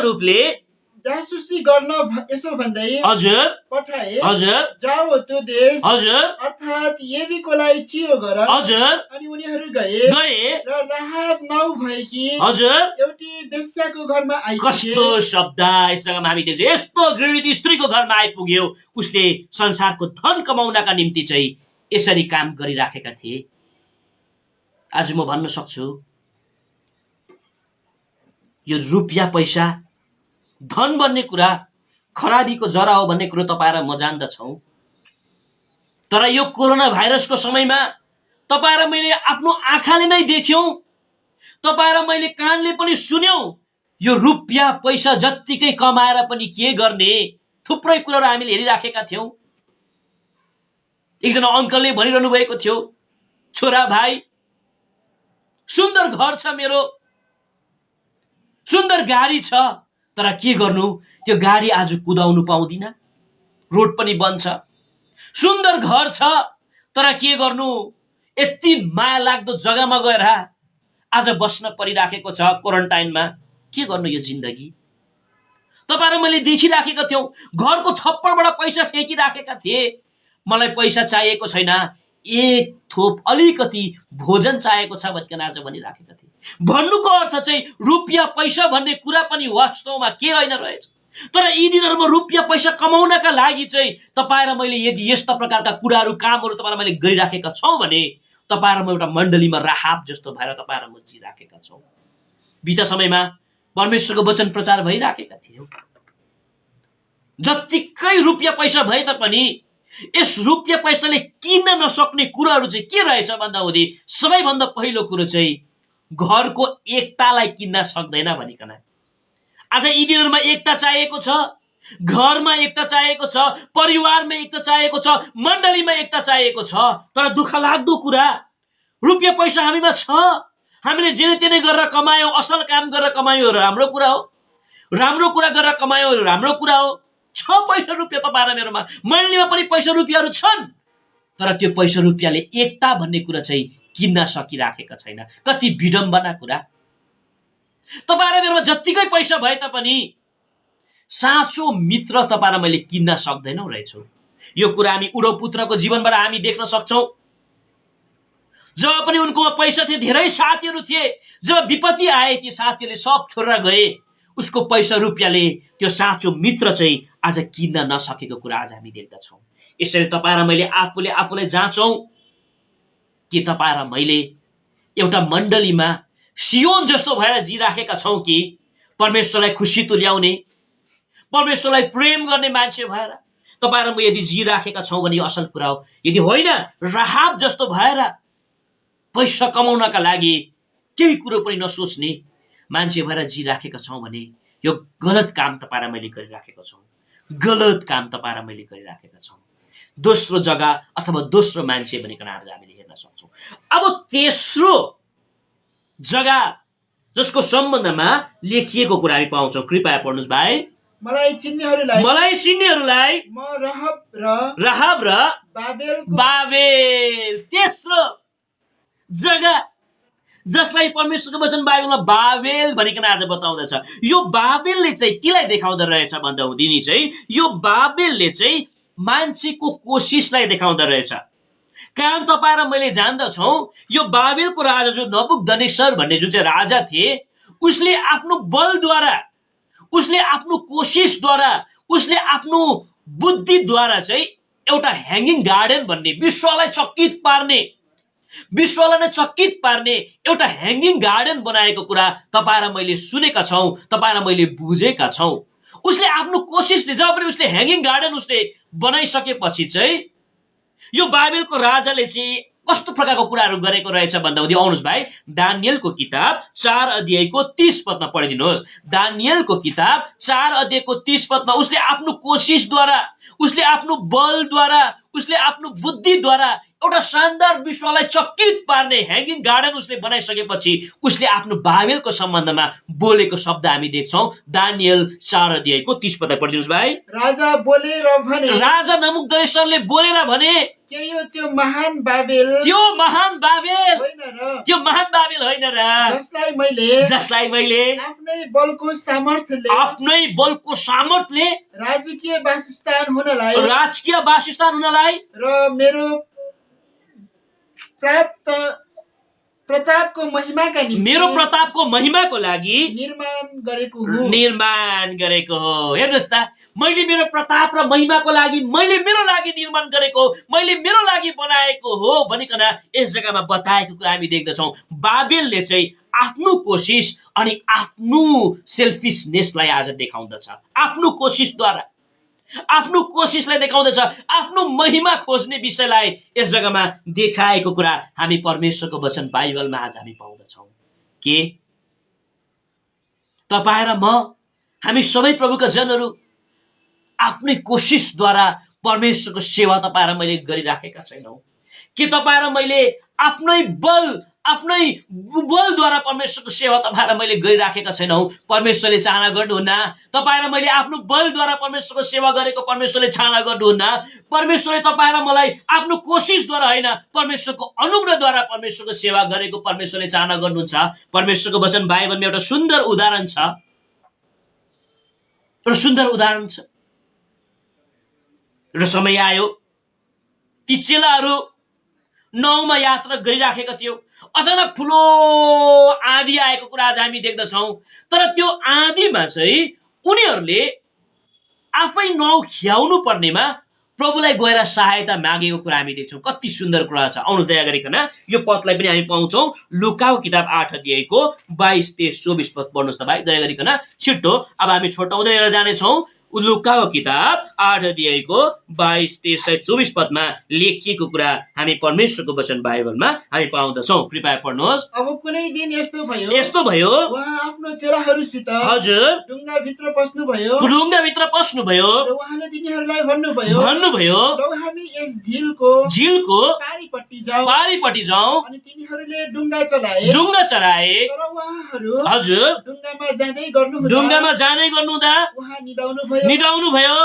B: रूपले जासुसी गर्न यसो भन्दै
A: हजुर
B: पठाए,
A: हजुर
B: जाओ त्यो देश,
A: हजुर
B: अर्थात् यरीकोलाई चियो गर।
A: हजुर
B: अनि उनीहरू गए
A: र
B: राहाब नाउँ भएकी
A: हजुर
B: एउटी वेश्याको घरमा आइपुगे।
A: कस्तो शब्द यस जग्गामा हामी देख्छौँ। यस्तो घृणित स्त्रीको घरमा आइपुग्यो। उसले संसारको धन कमाउनका निम्ति चाहिँ यसरी काम गरिराखेका थिए। आज म भन्न सक्छु यो रुपियाँ पैसा धन भन्ने कुरा खराबीको जरा हो भन्ने कुरो तपाईँ र म जान्दछौँ। तर यो कोरोना भाइरसको समयमा तपाईँ र मैले आफ्नो आँखाले नै देख्यौँ, तपाईँ र मैले कानले पनि सुन्यौँ, यो रुपियाँ पैसा जत्तिकै कमाएर पनि के गर्ने थुप्रै कुराहरू हामीले हेरिराखेका थियौँ। एकजना अङ्कलले भनिरहनु भएको थियो, छोरा भाइ सुन्दर घर छ मेरो, सुन्दर गाडी छ, तर के गर्नु त्यो गाडी आज कुदाउनु पाउँदिन, रोड पनि बन्द छ। सुन्दर घर छ तर के गर्नु यति माया लाग्दो जग्गामा गएर आज बस्न परिराखेको छ क्वारेन्टाइनमा, के गर्नु यो जिन्दगी। तपाईँ र मैले देखिराखेका थियौँ, घरको छप्परबाट पैसा फ्याँकिराखेका थिए, मलाई पैसा चाहिएको छैन, एक थोप अलिकति भोजन चाहिएको छ भनिकन आज भनिराखेका थिए। भन्नुको अर्थ चाहिँ रुपियाँ पैसा भन्ने कुरा पनि वास्तवमा के होइन रहेछ। तर यी दिनहरूमा रुपियाँ पैसा कमाउनका लागि चाहिँ तपाईँ र मैले यदि यस्ता प्रकारका कुराहरू कामहरू तपाईँ र मैले गरिराखेका छौँ भने तपाईँ र म एउटा मण्डलीमा राहाब जस्तो भएर तपाईँ र म जिराखेका छौँ। बिता समयमा परमेश्वरको वचन प्रचार भइराखेका थियौँ। जत्तिकै रुपियाँ पैसा भए तापनि यस रुपियाँ पैसाले किन्न नसक्ने कुराहरू चाहिँ के रहेछ भन्दा हुँदै सबैभन्दा पहिलो कुरो चाहिँ घरको एकतालाई किन्न सक्दैन भनिकन। आज यी दिनहरूमा एकता चाहिएको छ, घरमा एकता चाहिएको छ, परिवारमा एकता चाहिएको छ, मण्डलीमा एकता चाहिएको छ। तर दुःख लाग्दो कुरा रुपियाँ पैसा हामीमा छ, हामीले जेने तेने गरेर कमायौँ, असल काम गरेर कमायौँ राम्रो कुरा हो, राम्रो कुरा गरेर कमायौँ राम्रो कुरा हो। छ पैसा रुपियाँ तपाईँ र मेरोमा, मण्डलीमा पनि पैसा रुपियाँहरू छन्, तर त्यो पैसा रुपियाँले एकता भन्ने कुरा चाहिँ किन्न सकिराखेका छैन। कति विडम्बना कुरा। तपाईँ र मेरोमा जत्तिकै पैसा भए तापनि साँचो मित्र तपाईँ र मैले किन्न सक्दैनौँ रहेछौँ। यो कुरा हामी उडो पुत्रको जीवनबाट हामी देख्न सक्छौँ। जब पनि उनकोमा पैसा थिए, धेरै साथीहरू थिए, जब विपत्ति आए ती साथीहरूले सब छोडेर गए, उसको पैसा रुपियाँले त्यो साँचो मित्र चाहिँ आज किन्न नसकेको कुरा आज हामी देख्दछौँ। यसरी तपाईँ र मैले आफूले आफूलाई जाँचौँ कि तपाईँ र मैले एउटा मण्डलीमा सियोन जस्तो भएर जिराखेका छौँ कि परमेश्वरलाई खुसी तुल्याउने, परमेश्वरलाई प्रेम गर्ने मान्छे भएर तपाईँ र म यदि जिराखेका छौँ भने यो असल कुरा हो। यदि होइन राहाब जस्तो भएर पैसा कमाउनका लागि केही कुरो पनि नसोच्ने मान्छे भएर जिराखेका छौँ भने यो गलत काम तपाईँ र मैले गरिराखेका छौँ, गलत काम तपाईँ र मैले गरिराखेका छौँ। दोस्रो जग्गा अथवा दोस्रो मान्छे भनिकन आज हामीले हेर्न सक्छौँ। अब तेस्रो जग्गा जसको सम्बन्धमा लेखिएको कुरा हामी पाउँछौँ, कृपया पढ्नुहोस् भाइ।
B: मलाई चिन्नेहरूलाई
A: म
B: राहाब र
A: बाबेल तेस्रो जग्गा जसलाई परमेश्वरको वचन बाइबलमा बाबेल भनिकन आज बताउँदछ। यो बाबेलले चाहिँ केलाई देखाउँदो रहेछ भन्दा हुँदैन चाहिँ यो बाबेलले चाहिँ मान्छेको कोसिसलाई देखाउँदो रहेछ। कारण तपाईँ र मैले जान्दछौँ यो बाबेलको राजा जो नबुकदनेस्सर भन्ने जुन चाहिँ राजा थिए, उसले आफ्नो बलद्वारा, उसले आफ्नो कोसिसद्वारा, उसले आफ्नो बुद्धिद्वारा चाहिँ एउटा ह्याङ्गिङ गार्डन भन्ने विश्वलाई चकित पार्ने, विश्वलाई नै चकित पार्ने एउटा ह्याङ्गिङ गार्डन बनाएको कुरा तपाईँ र मैले सुनेका छौँ, तपाईँ र मैले बुझेका छौँ। उसले आफ्नो कोसिसले जब पनि उसले ह्याङ्गिङ गार्डन उसले बनाइसकेपछि चाहिँ यो बाबेलको राजाले चाहिँ कस्तो प्रकारको कुराहरू गरेको रहेछ भन्दा हुँदै आउनुहोस् भाइ, दानियलको किताब 4 अध्यायको 30 पदमा पढिदिनुहोस्। दानियलको किताब 4 अध्यायको 30 पदमा उसले आफ्नो कोसिसद्वारा, उसले आफ्नो बलद्वारा, उसले आफ्नो बुद्धिद्वारा एउटा शानदार विश्वलाई चकित पार्ने ह्याङ्गिङ गार्डन उसले बनाइसकेपछि उसले आफ्नो बाबेलको सम्बन्धमा बोलेको शब्द हामी देख्छौँ। दानियल 4 अध्यायको 30 पद पढिदिनुहोस् भाइ।
B: राजा बोलेर भने,
A: राजा नबुकदनेस्सरले बोलेर भने,
B: त्यो महान बाबेल
A: होइन र, त्यो महान बाबेल होइन र, जसलाई मैले
B: आफ्नै बलको सामर्थ्यले राजकीय वासस्थान हुनलाई र मेरो प्राप्त प्रतापको महिमाका निम्ति
A: मेरो प्रतापको महिमाको लागि
B: निर्माण गरेको हुँ।
A: निर्माण गरेको हो। हेर्नुहोस् त, मैले मेरो प्रताप र महिमाको लागि मैले मेरो लागि निर्माण गरेको, मैले मेरो लागि बनाएको हो भनिकन यस जग्गामा बताएको कुरा हामी देख्दछौँ। बाबेलले चाहिँ आफ्नो कोसिस अनि आफ्नो सेल्फिसनेसलाई आज देखाउँदछ। आफ्नो कोसिसद्वारा, आफ्नो कोसिसलाई देखाउँदछ, आफ्नो महिमा खोज्ने विषयलाई यस जग्गामा देखाएको कुरा हामी परमेश्वरको वचन बाइबलमा आज हामी पाउँदछौँ। के तपाईँ र म, हामी सबै प्रभुका जनहरू आफ्नै कोसिसद्वारा परमेश्वरको सेवा तपाईँ र मैले गरिराखेका छैनौँ? के तपाईँ र मैले आफ्नै बलद्वारा परमेश्वरको सेवा तपाईँ र मैले गरिराखेका छैनौँ? परमेश्वरले चाहना गर्नुहुन्न। तपाईँ र मैले आफ्नो बलद्वारा परमेश्वरको सेवा गरेको परमेश्वरले चाहना गर्नुहुन्न। परमेश्वरले तपाईँ र मलाई आफ्नो कोसिसद्वारा होइन, परमेश्वरको अनुग्रहद्वारा परमेश्वरको सेवा गरेको परमेश्वरले चाहना गर्नुहुन्छ। परमेश्वरको वचन बाइबलमा एउटा सुन्दर उदाहरण छ, एउटा सुन्दर उदाहरण छ। एउटा समय आयो, ती चेलाहरू नौमा यात्रा गरिराखेका थियो, अचानक ठुलो आँधी आएको कुरा आज हामी देख्दछौँ। तर त्यो आँधीमा चाहिँ उनीहरूले आफै नाउ खियाउनु पर्नेमा प्रभुलाई गएर सहायता मागेको कुरा हामी देख्छौँ। कति सुन्दर कुरा छ। आउनुहोस् दया गरिकन यो पदलाई पनि हामी पाउँछौँ। लुकाको किताब 8 अध्यायको 22, 23, 24 पद पढ्नुहोस् त भाइ दया गरिकन छिट्टो। अब हामी छोटाउँदै जानेछौँ। लुकाको किताब 8 अध्यायको 22, 23, 24 पदमा लेखिएको कुरा हामी परमेश्वरको वचन बाइबलमा हामी पाउँदछौँ। कृपया पढ्नुहोस्।
B: अब कुनै दिन यस्तो भयो,
A: उहाँ
B: आफ्नो चेलाहरूसित
A: हजुर
B: ढुङ्गाभित्र पस्नुभयो
A: ढुङ्गाभित्र पस्नुभयो
B: र उहाँले तिनीहरूलाई भन्नुभयो, लौ हामी यस झिलको पारीपट्टि जाउँ। अनि तिनीहरूले डुङ्गा चलाए। तर उहाँहरू
A: हजुर
B: डुङ्गामा जाँदै गर्नुहुँदा उहाँ निदाउनु भयो।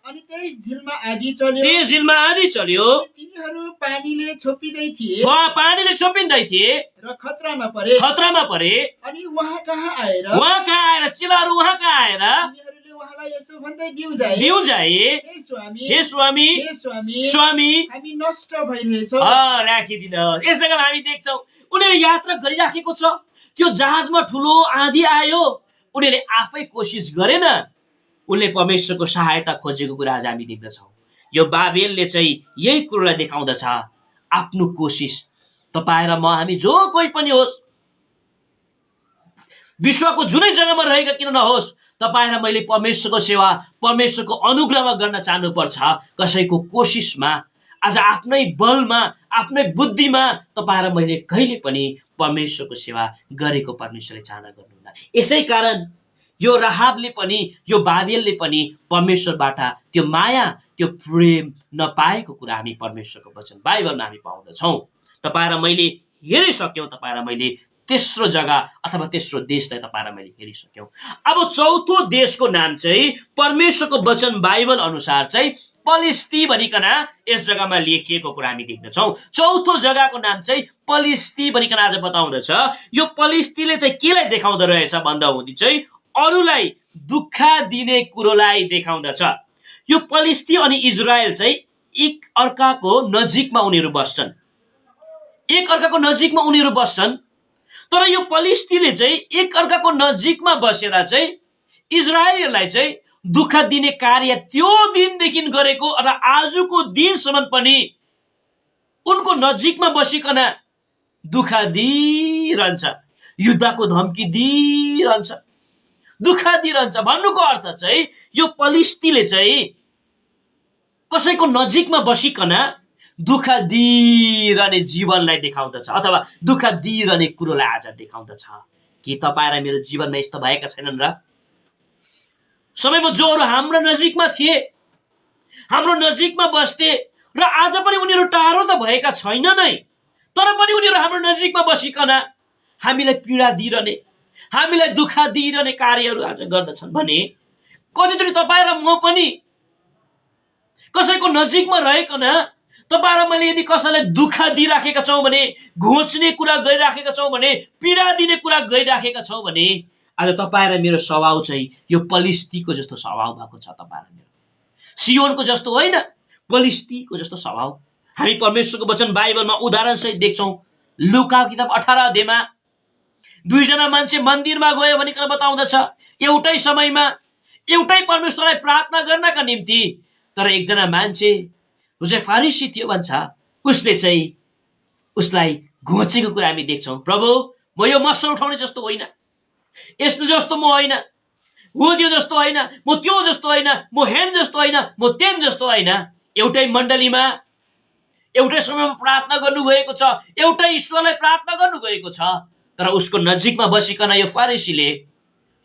B: अनि त्यस झिलमा आँधी चल्यो। तिनीहरू पानीले छोपिँदै थिए र खतरामा परे। अनि उहाँ कहाँ आएर
A: चेलाहरू उहाँ कहाँ आएर
B: तिनीहरूले उहाँलाई यसो भन्दै बिउजाए, हे स्वामी, हामी नष्ट भइरहेछौँ।
A: राखिदिनुहोस्। यस जग्गामा हामी देख्छौँ उनीहरू यात्रा गरिराखेको छ। त्यो जहाजमा ठुलो आँधी आयो, उनीहरूले आफै कोसिस गरेन, उनले परमेश्वरको सहायता खोजेको कुरा आज हामी देख्दछौँ। यो बाबेलले चाहिँ यही कुरोलाई देखाउँदछ, आफ्नो कोसिस। तपाईँ र म, हामी जो कोही पनि होस्, विश्वको जुनै जग्गामा रहेका किन नहोस्, तपाईँ र मैले परमेश्वरको सेवा, परमेश्वरको अनुग्रहमा गर्न चाहनुपर्छ। कसैको कोसिसमा, आज आफ्नै बलमा, आफ्नै बुद्धिमा तपाईँ र मैले कहिले पनि परमेश्वरको सेवा गरेको परमेश्वरले चाहना गर्नुहुन्न। यसै कारण यो राहाबले पनि, यो बाबेलले पनि परमेश्वरबाट त्यो माया, त्यो प्रेम नपाएको कुरा हामी परमेश्वरको वचन बाइबलमा हामी पाउँदछौँ। तपाईँ र मैले हेरिसक्यौँ, तपाईँ र मैले तेस्रो जग्गा अथवा तेस्रो देशलाई तपाईँ र मैले हेरिसक्यौँ। अब चौथो देशको नाम चाहिँ परमेश्वरको वचन बाइबल अनुसार चाहिँ पलिस्ती भनिकन यस जग्गामा लेखिएको कुरा हामी देख्दछौँ। चौथो जग्गाको नाम चाहिँ पलिस्ती भनिकन आज बताउँदछ। यो पलिस्तीले चाहिँ केलाई देखाउँदो रहेछ भन्दा हुँदी चाहिँ अरूलाई दुःख दिने कुरोलाई देखाउँदछ। यो पलिस्ती अनि इजरायल चाहिँ एक अर्काको नजिकमा उनीहरू बस्छन्। तर यो पलिस्तीले चाहिँ एक अर्काको नजिकमा बसेर चाहिँ इजरायलीहरूलाई चाहिँ दुःख दिने कार्य त्यो दिनदेखि गरेको र आजको दिनसम्म पनि उनको नजिकमा बसिकन दुःख दिइरहन्छ, युद्धको धम्की दिइरहन्छ, दुःख दिइरहन्छ। भन्नुको अर्थ चाहिँ यो पलिस्तीले चाहिँ कसैको नजिकमा बसिकन दुःख दिइरहने जीवनलाई देखाउँदछ अथवा दुःख दिइरहने कुरोलाई आज देखाउँदछ। कि तपाईँ र मेरो जीवनमा यस्तो भएका छैनन् र? समयमा जोहरू हाम्रो नजिकमा थिए, हाम्रो नजिकमा बस्थे र आज पनि उनीहरू टाढो त भएका छैन नै, तर पनि उनीहरू हाम्रो नजिकमा बसिकन हामीलाई पीडा दिइरहने, हामीलाई दुःख दिइरहने कार्यहरू आज गर्दछन् भने कतिचोटि तपाईँ र म पनि कसैको नजिकमा रहेकन तपाईँ र मैले यदि कसैलाई दुःख दिइराखेका छौँ भने, घोच्ने कुरा गरिराखेका छौँ भने, पीडा दिने कुरा गरिराखेका छौँ भने आज तपाईँ र मेरो स्वभाव चाहिँ यो पलिस्तीको जस्तो स्वभाव भएको छ। तपाईँ र मेरो सियोनको जस्तो होइन, पलिस्तीको जस्तो स्वभाव हामी परमेश्वरको वचन बाइबलमा उदाहरण सहित देख्छौँ। लुका किताब 18 अध्यायमा दुईजना मान्छे मन्दिरमा गयो भनिकन बताउँदछ। एउटै समयमा एउटै परमेश्वरलाई प्रार्थना गर्नका निम्ति। तर एकजना मान्छे जो चाहिँ फारिसी थियो भन्छ, उसले चाहिँ उसलाई घोचेको कुरा हामी देख्छौँ। प्रभु, म यो मसल उठाउने जस्तो होइन, यस्तो जस्तो म होइन, वो त्यो जस्तो होइन, म त्यो जस्तो होइन, म हेन जस्तो होइन, म तेन जस्तो होइन। एउटै मण्डलीमा एउटै समयमा प्रार्थना गर्नु गएको छ, एउटै ईश्वरलाई प्रार्थना गर्नु गएको छ। तर उसको नजिकमा बसिकन यो फारिसीले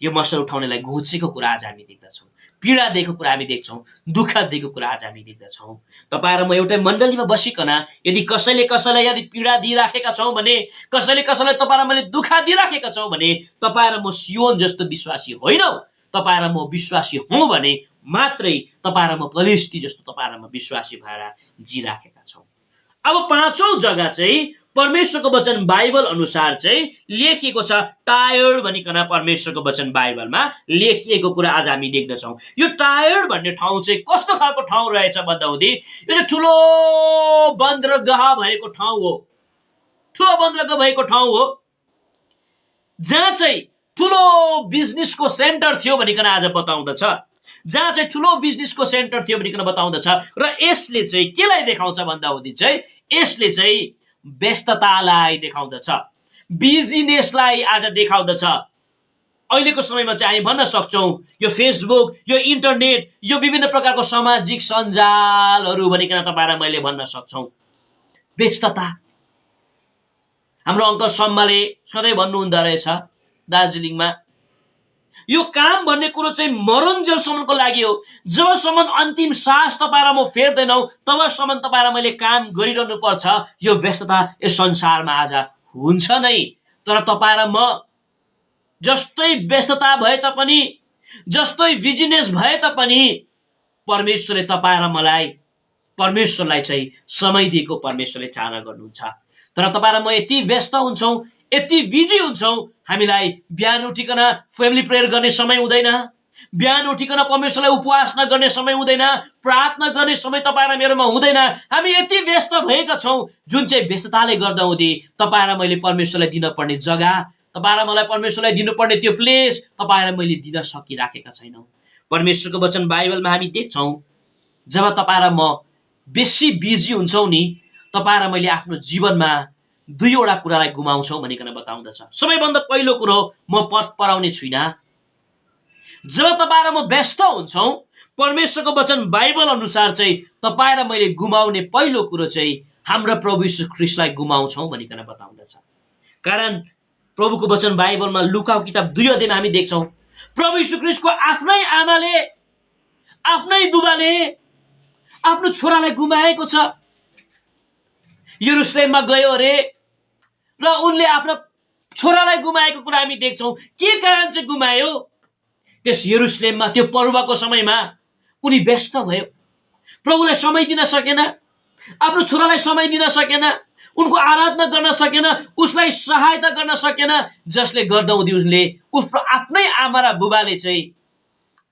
A: यो मसल उठाउनेलाई घोचेको कुरा आज हामी देख्दछौँ, पीडा दिएको कुरा हामी देख्छौँ, दुःख दिएको कुरा आज हामी देख्दछौँ। तपाईँ र म एउटै मण्डलीमा बसिकन यदि कसैले कसैलाई यदि पीडा दिइराखेका छौँ भने, कसैले कसैलाई तपाईँ र मैले दुःख दिइराखेका छौँ भने, तपाईँ र म सियोन जस्तो विश्वासी होइनौँ। तपाईँ र म विश्वासी हौँ भने मात्रै तपाईँ र म फलिस्ती जस्तो तपाईँ र म विश्वासी भएर जिराखेका छौँ। अब पाँचौं जग्गा चाहिँ परमेश्वरको वचन बाइबल अनुसार चाहिँ लेखिएको छ, टायर्ड भनिकन परमेश्वरको वचन बाइबलमा लेखिएको कुरा आज हामी देख्दछौँ। यो टायर्ड भन्ने ठाउँ चाहिँ कस्तो खालको ठाउँ रहेछ भन्दाहुँदी यो चाहिँ ठुलो बन्दरगाह भएको ठाउँ हो, ठुलो बन्दरगाह भएको ठाउँ हो, जहाँ चाहिँ ठुलो बिजनेसको सेन्टर थियो भनिकन आज बताउँदछ, जहाँ चाहिँ ठुलो बिजनेसको सेन्टर थियो भनिकन बताउँदछ। र यसले चाहिँ केलाई देखाउँछ भन्दाहुँदी चाहिँ यसले चाहिँ व्यस्ततालाई देखाउँदछ, बिजिनेसलाई आज देखाउँदछ। अहिलेको समयमा चाहिँ हामी भन्न सक्छौँ यो फेसबुक, यो इन्टरनेट, यो विभिन्न प्रकारको सामाजिक सञ्जालहरू भनिकन तपाईँ र मैले भन्न सक्छौँ। व्यस्तता। हाम्रो अङ्कल सम्माले सधैँ भन्नुहुँदो रहेछ दार्जिलिङमा, यो काम भन्ने कुरो चाहिँ मरुन्जेलसम्मको लागि हो। जबसम्म अन्तिम सास तपाईँ र म फेर्दैनौँ तबसम्म तपाईँ र मैले काम गरिरहनु पर्छ। यो व्यस्तता यस संसारमा आज हुन्छ नै। तर तपाईँ र म जस्तै व्यस्तता भए तापनि, जस्तै बिजनेस भए तापनि परमेश्वरले तपाईँ र मलाई, परमेश्वरलाई चाहिँ समय दिएको परमेश्वरले चाहना गर्नुहुन्छ। तर तपाईँ र म यति व्यस्त हुन्छौँ, यति बिजी हुन्छौँ, हामीलाई बिहान उठिकन फ्यामिली प्रेयर गर्ने समय हुँदैन, बिहान उठिकन परमेश्वरलाई उपासना गर्ने समय हुँदैन, प्रार्थना गर्ने समय तपाईँ र मेरोमा हुँदैन। हामी यति व्यस्त भएका छौँ जुन चाहिँ व्यस्तताले गर्दा हुँदी तपाईँ र मैले परमेश्वरलाई दिनपर्ने जग्गा, तपाईँ र मलाई परमेश्वरलाई दिनुपर्ने त्यो प्लेस तपाईँ र मैले दिन सकिराखेका छैनौँ। परमेश्वरको वचन बाइबलमा हामी देख्छौँ जब तपाईँ र म बेसी बिजी हुन्छौँ नि, तपाईँ र मैले आफ्नो जीवनमा दुईवटा कुरालाई गुमाउँछौँ भनिकन बताउँदछ। सबैभन्दा पहिलो कुरो म पद पराउने छुइनँ। जब तपाईँ र म व्यस्त हुन्छौँ परमेश्वरको वचन बाइबल अनुसार चाहिँ तपाईँ र मैले गुमाउने पहिलो कुरो चाहिँ हाम्रो प्रभु यीशु ख्रीष्टलाई गुमाउँछौँ भनिकन बताउँदछ। कारण प्रभुको वचन बाइबलमा लुकाको किताब 2 अध्यायमा हामी देख्छौँ प्रभु यीशु ख्रीष्टको आफ्नै आमाले, आफ्नै बुबाले आफ्नो छोरालाई गुमाएको छ। यरुशलेममा गयो अरे र उनले आफ्नो छोरालाई गुमाएको कुरा हामी देख्छौँ। के कारण चाहिँ गुमायो? त्यस यरुशलेममा त्यो पर्वको समयमा उनी व्यस्त भयो, प्रभुलाई समय दिन सकेन, आफ्नो छोरालाई समय दिन सकेन, उनको आराधना गर्न सकेन, उसलाई सहायता गर्न सकेन, जसले गर्दा उसले उसको आफ्नै आमा र बुबाले चाहिँ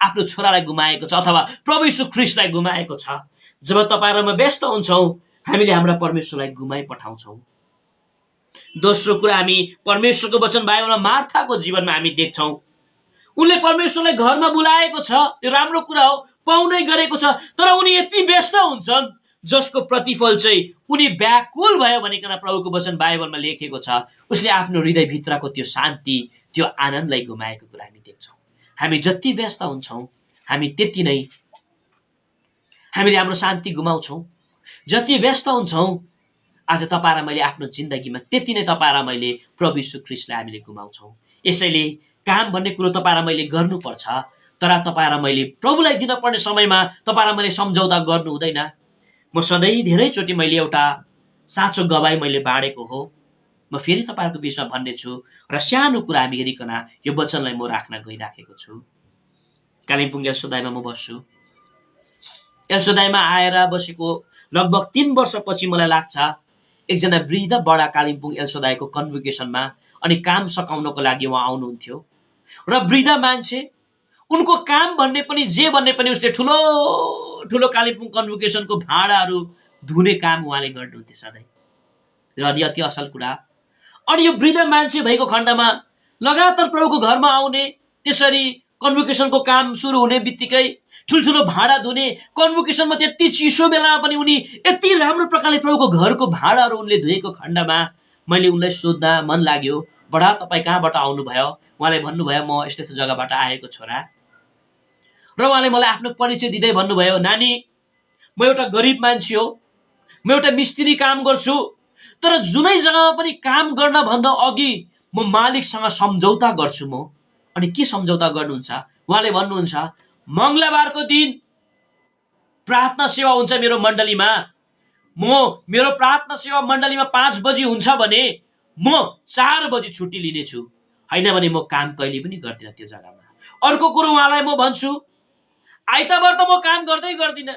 A: आफ्नो छोरालाई गुमाएको छ अथवा प्रभु यीशु ख्रीष्टलाई गुमाएको छ। जब तपाईँ र म व्यस्त हुन्छौँ हामीले हाम्रा परमेश्वरलाई गुमाइ पठाउँछौँ। दोस्रो कुरा हामी परमेश्वरको वचन बाइबलमा मार्थाको जीवनमा हामी देख्छौँ उनले परमेश्वरलाई घरमा बोलाएको छ, यो राम्रो कुरा हो, पाउनै गरेको छ, तर उनी यति व्यस्त हुन्छन् जसको प्रतिफल चाहिँ उनी व्याकुल भयो भनिकन प्रभुको वचन बाइबलमा लेखेको छ। उसले आफ्नो हृदयभित्रको त्यो शान्ति, त्यो आनन्दलाई गुमाएको कुरा हामी देख्छौँ। हामी जति व्यस्त हुन्छौँ हामी त्यति नै हामीले हाम्रो शान्ति गुमाउँछौँ। जति व्यस्त हुन्छौँ आज तपाईँ र मैले आफ्नो जिन्दगीमा त्यति नै तपाईँ र मैले प्रभु यीशु ख्रीष्टलाई हामीले गुमाउँछौँ। यसैले काम भन्ने कुरो तपाईँ र मैले गर्नुपर्छ, तर तपाईँ र मैले प्रभुलाई दिनपर्ने समयमा तपाईँ र मैले सम्झौता गर्नु हुँदैन। म सधैँ धेरैचोटि मैले एउटा साँचो गवाई मैले बाँडेको हो, म फेरि तपाईँहरूको बिचमा भन्ने छु र सानो कुरा हामी हेरिकन यो वचनलाई म राख्न गइराखेको छु। कालिम्पोङ एल्सोदाईमा म बस्छु। एल्सोदाईमा आएर बसेको लगभग 3 वर्षपछि मलाई लाग्छ एकजना वृद्ध बडा कालिम्पोङ एल्सोदाईको कन्भोकेसनमा अनि काम सकाउनको लागि उहाँ आउनुहुन्थ्यो। र वृद्ध मान्छे, उनको काम भन्ने पनि जे भन्ने पनि उसले ठुलो ठुलो कालिम्पोङ कन्भोकेसनको भाँडाहरू धुने काम उहाँले गर्नुहुन्थ्यो सधैँ। र अनि अति असल कुरा। अनि यो वृद्ध मान्छे भएको खण्डमा लगातार प्रभुको घरमा आउने, त्यसरी कन्भोकेसनको काम सुरु हुने बित्तिकै ठुल्ठुलो भाँडा धुने, कन्भोकेसनमा त्यति चिसो बेलामा पनि उनी यति राम्रो प्रकारले प्रभुको घरको भाँडाहरू उनले धोएको खण्डमा मैले उनलाई सोध्दा मन लाग्यो, बडा तपाईँ कहाँबाट आउनुभयो? उहाँले भन्नुभयो, म यस्तो यस्तो जग्गाबाट आएको छोरा। र उहाँले मलाई आफ्नो परिचय दिँदै भन्नुभयो, नानी म एउटा गरिब मान्छे हो, म एउटा मिस्त्री काम गर्छु, तर जुनै जग्गामा पनि काम गर्न भन्दा अघि म मालिकसँग सम्झौता गर्छु म। अनि के सम्झौता गर्नुहुन्छ? उहाँले भन्नुहुन्छ, मङ्गलबारको दिन प्रार्थना सेवा हुन्छ मेरो मण्डलीमा, मेरो प्रार्थना सेवा मण्डलीमा 5 बजी हुन्छ भने म 4 बजी छुट्टी लिनेछु, होइन भने म काम कहिले पनि गर्दिनँ त्यो जग्गामा। अर्को कुरो उहाँलाई म भन्छु, आइतबार त म काम गर्दिनँ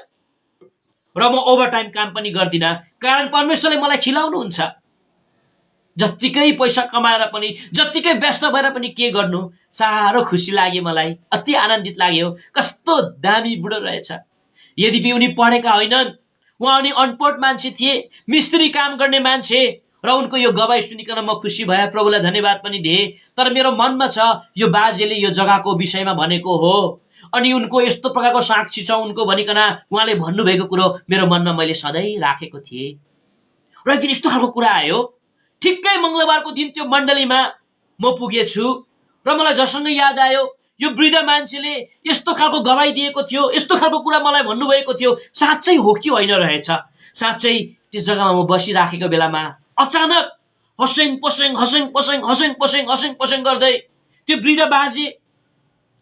A: र म ओभरटाइम काम पनि गर्दिनँ, कारण परमेश्वरले मलाई खिलाउनुहुन्छ। जत्तिकै पैसा कमाएर पनि, जत्तिकै व्यस्त भएर पनि के गर्नु, साह्रो खुसी लाग्यो मलाई, अति आनन्दित लाग्यो। कस्तो दामी बुढो रहेछ। यद्यपि उनी पढेका होइनन्, उहाँ उनी अनपढ मान्छे थिए, मिस्त्री काम गर्ने मान्छे, र उनको यो गवाई सुनिकन म खुसी भए, प्रभुलाई धन्यवाद पनि दिए। तर मेरो मनमा छ, यो बाजेले यो जग्गाको विषयमा भनेको हो, अनि उनको यस्तो प्रकारको साक्षी छ उनको भनिकन उहाँले भन्नुभएको कुरो मेरो मनमा मैले सधैँ राखेको थिएँ। र एक दिन यस्तो खालको कुरा आयो, ठिक्कै मङ्गलबारको दिन त्यो मण्डलीमा म पुगेछु र मलाई जसँग याद आयो, यो वृद्ध मान्छेले यस्तो खालको गवाई दिएको थियो, यस्तो खालको कुरा मलाई भन्नुभएको थियो, साँच्चै हो कि होइन रहेछ। साँच्चै त्यस जग्गामा म बसिराखेको बेलामा अचानक हसेङ पसेङ गर्दै त्यो वृद्ध बाजे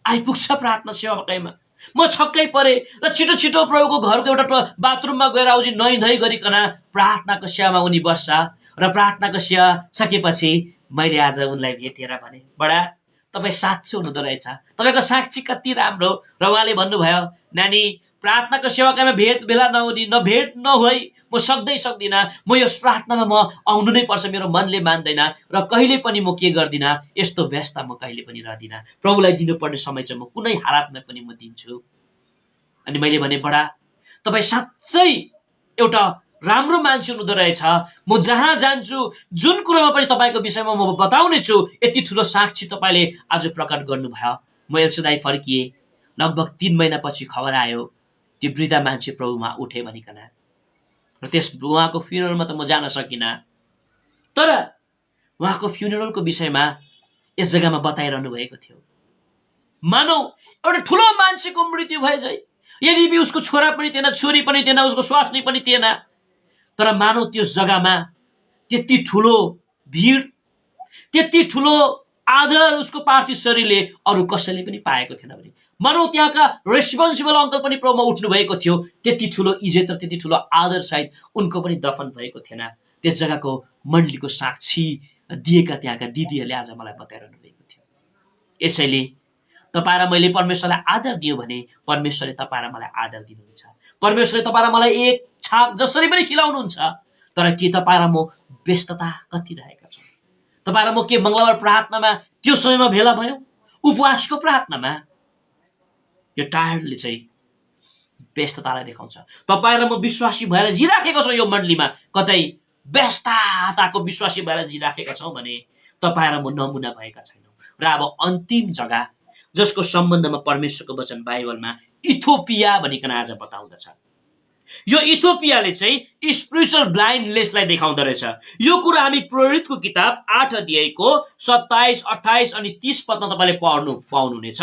A: आइपुग्छ प्रार्थना सेवाकाईमा। म छक्कै परे र छिटो छिटो प्रभुको घरको एउटा बाथरुममा गएर आउँछ नुहाइ धुवाइ गरिकन प्रार्थनाको सेवामा उनी बस्छ। र प्रार्थनाको सेवा सकेपछि मैले आज उनलाई भेटेर भने, बडा तपाईँ साँच्चै हुनुहुँदो रहेछ, तपाईँको साक्षी कति राम्रो। र उहाँले भन्नुभयो, नानी प्रार्थनाको सेवाकाईमा भेला भेट नभई म सक्दिनँ, म यस प्रार्थनामा म आउनु नै पर्छ, मेरो मनले मान्दैन र कहिले पनि म के गर्दिनँ, यस्तो व्यस्त म कहिले पनि रहदिनँ, प्रभुलाई दिनुपर्ने समय चाहिँ म कुनै हालतमा पनि म दिन्छु। अनि मैले भने, बडा तपाईँ साँच्चै एउटा राम्रो मान्छे हुनुहुँदो रहेछ, म जहाँ जान्छु जुन कुरोमा पनि तपाईँको विषयमा म बताउने छु, यति ठुलो साक्षी तपाईँले आज प्रकट गर्नुभयो। म एल्सदाई फर्किएँ। लगभग 3 महिनापछि खबर आयो त्यो वृद्ध मान्छे प्रभुमा उठे भनिकन। र उहाँको फ्युनरलमा त म जान सकिनँ, तर उहाँको फ्युनरलको विषयमा यस जग्गामा बताइरहनु भएको थियो। मानौ एउटा ठुलो मान्छेको मृत्यु भए चाहिँ, यद्यपि उसको छोरा पनि थिएन, छोरी पनि थिएन, उसको स्वास्नी पनि थिएन, तर मानौ त्यो जग्गामा त्यति ठुलो भिड, त्यति ठुलो आदर उसको पार्थिव शरीरले अरू कसैले पनि पाएको थिएन भने, मानौ त्यहाँका रेस्पोन्सिबल अङ्कल पनि प्रभुमा उठ्नु भएको थियो, त्यति ठुलो इज्जत र त्यति ठुलो आदर सहित उनको पनि दफन भएको थिएन। त्यस जग्गाको मण्डलीको साक्षी दिएका त्यहाँका दिदीहरूले आज मलाई बताइरहनु भएको थियो। यसैले तपाईँ र मैले परमेश्वरलाई आदर दियो भने परमेश्वरले तपाईँ र मलाई आदर दिनुहुन्छ। परमेश्वरले तपाईँ र मलाई एक छाक जसरी पनि खिलाउनुहुन्छ। तर के तपाईँ र म व्यस्तता कति रहेका छौँ? तपाईँ र म के मङ्गलबार प्रार्थनामा त्यो समयमा भेला भयौँ? उपवासको प्रार्थनामा? यो टायरले चाहिँ व्यस्ततालाई देखाउँछ। तपाईँ र म विश्वासी भएर जिराखेका छौँ, यो मण्डलीमा कतै व्यस्तताको विश्वासी भएर जिराखेका छौँ भने तपाईँ र म नमुना भएका छैनौँ। र अब अन्तिम जग्गा जसको सम्बन्धमा परमेश्वरको वचन बाइबलमा इथियोपिया भनिकन आज बताउँदछ। यो इथियोपियाले चाहिँ स्पिरिचुअल ब्लाइन्डनेसलाई देखाउँदो रहेछ। यो कुरा हामी प्रेरितको किताब 8 अध्यायको 27, 28 अनि 30 पदमा तपाईँले पाउनुहुनेछ।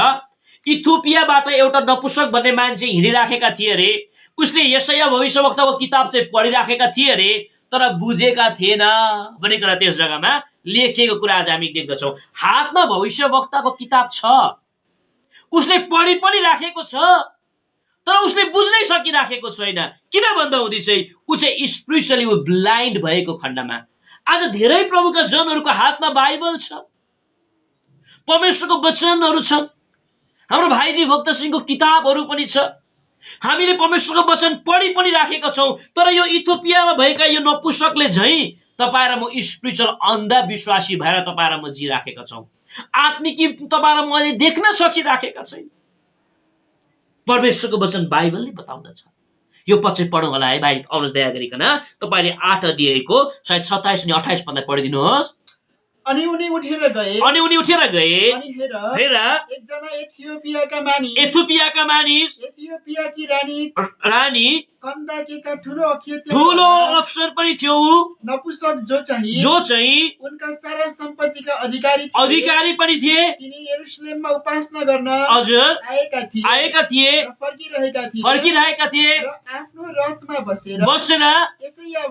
A: इथियोपियाबाट एउटा नपुंसक भन्ने मान्छे हिँडिराखेका थिए अरे। उसले यशाया भविष्यवक्ताको किताब चाहिँ पढिराखेका थिए अरे, तर बुझेका थिएन भनिकन त्यस जग्गामा लेखिएको कुरा आज हामी देख्दछौँ। हातमा भविष्यवक्ताको किताब छ, उसले पढि पनि राखेको छ, तर उसले बुझ्नै सकिराखेको छैन। किन भन्दा हुँदी चाहिँ ऊ चाहिँ स्पिरिचुअली ब्लाइन्ड भएको खण्डमा आज धेरै प्रभुका जनहरूको हातमा बाइबल छ, परमेश्वरको वचनहरू छन्, हाम्रो भाइजी भक्त सिंहको किताबहरू पनि छ, हामीले परमेश्वरको वचन पढि पनि राखेका छौँ। तर यो इथियोपियामा भएका यो नपुंसकले झैँ तपाईँ र म स्पिरिचुअल अन्धविश्वासी भएर तपाईँ र म जिराखेका छौँ। आत्मिकी तपाईँ र म अहिले देख्न सकिराखेका छैन। परमेश्वरको वचन बाइबलले बताउँदछ यो पछि पढौँ होला है भाइ, आउनुहोस् दया गरिकन तपाईँले 8 अध्यायको सायद 27 अनि 28 पद पढिदिनुहोस्।
B: अनि उनी उठेर गए
A: अनि
B: अनि
A: हेर
B: एकजना एथियोपियाका मानिस एथियोपियाकी
A: रानी
B: कन्दाकेका ठुलो
A: अफसर पनि थियो,
B: नपुसक जो चाहिँ उनका सारा सम्पत्तिका अधिकारी पनि थिए। तिनी यरुशलेममा उपासना गर्न आएका थिए र फर्किरहेका थिए र आफ्नो रथमा बसेर यसैया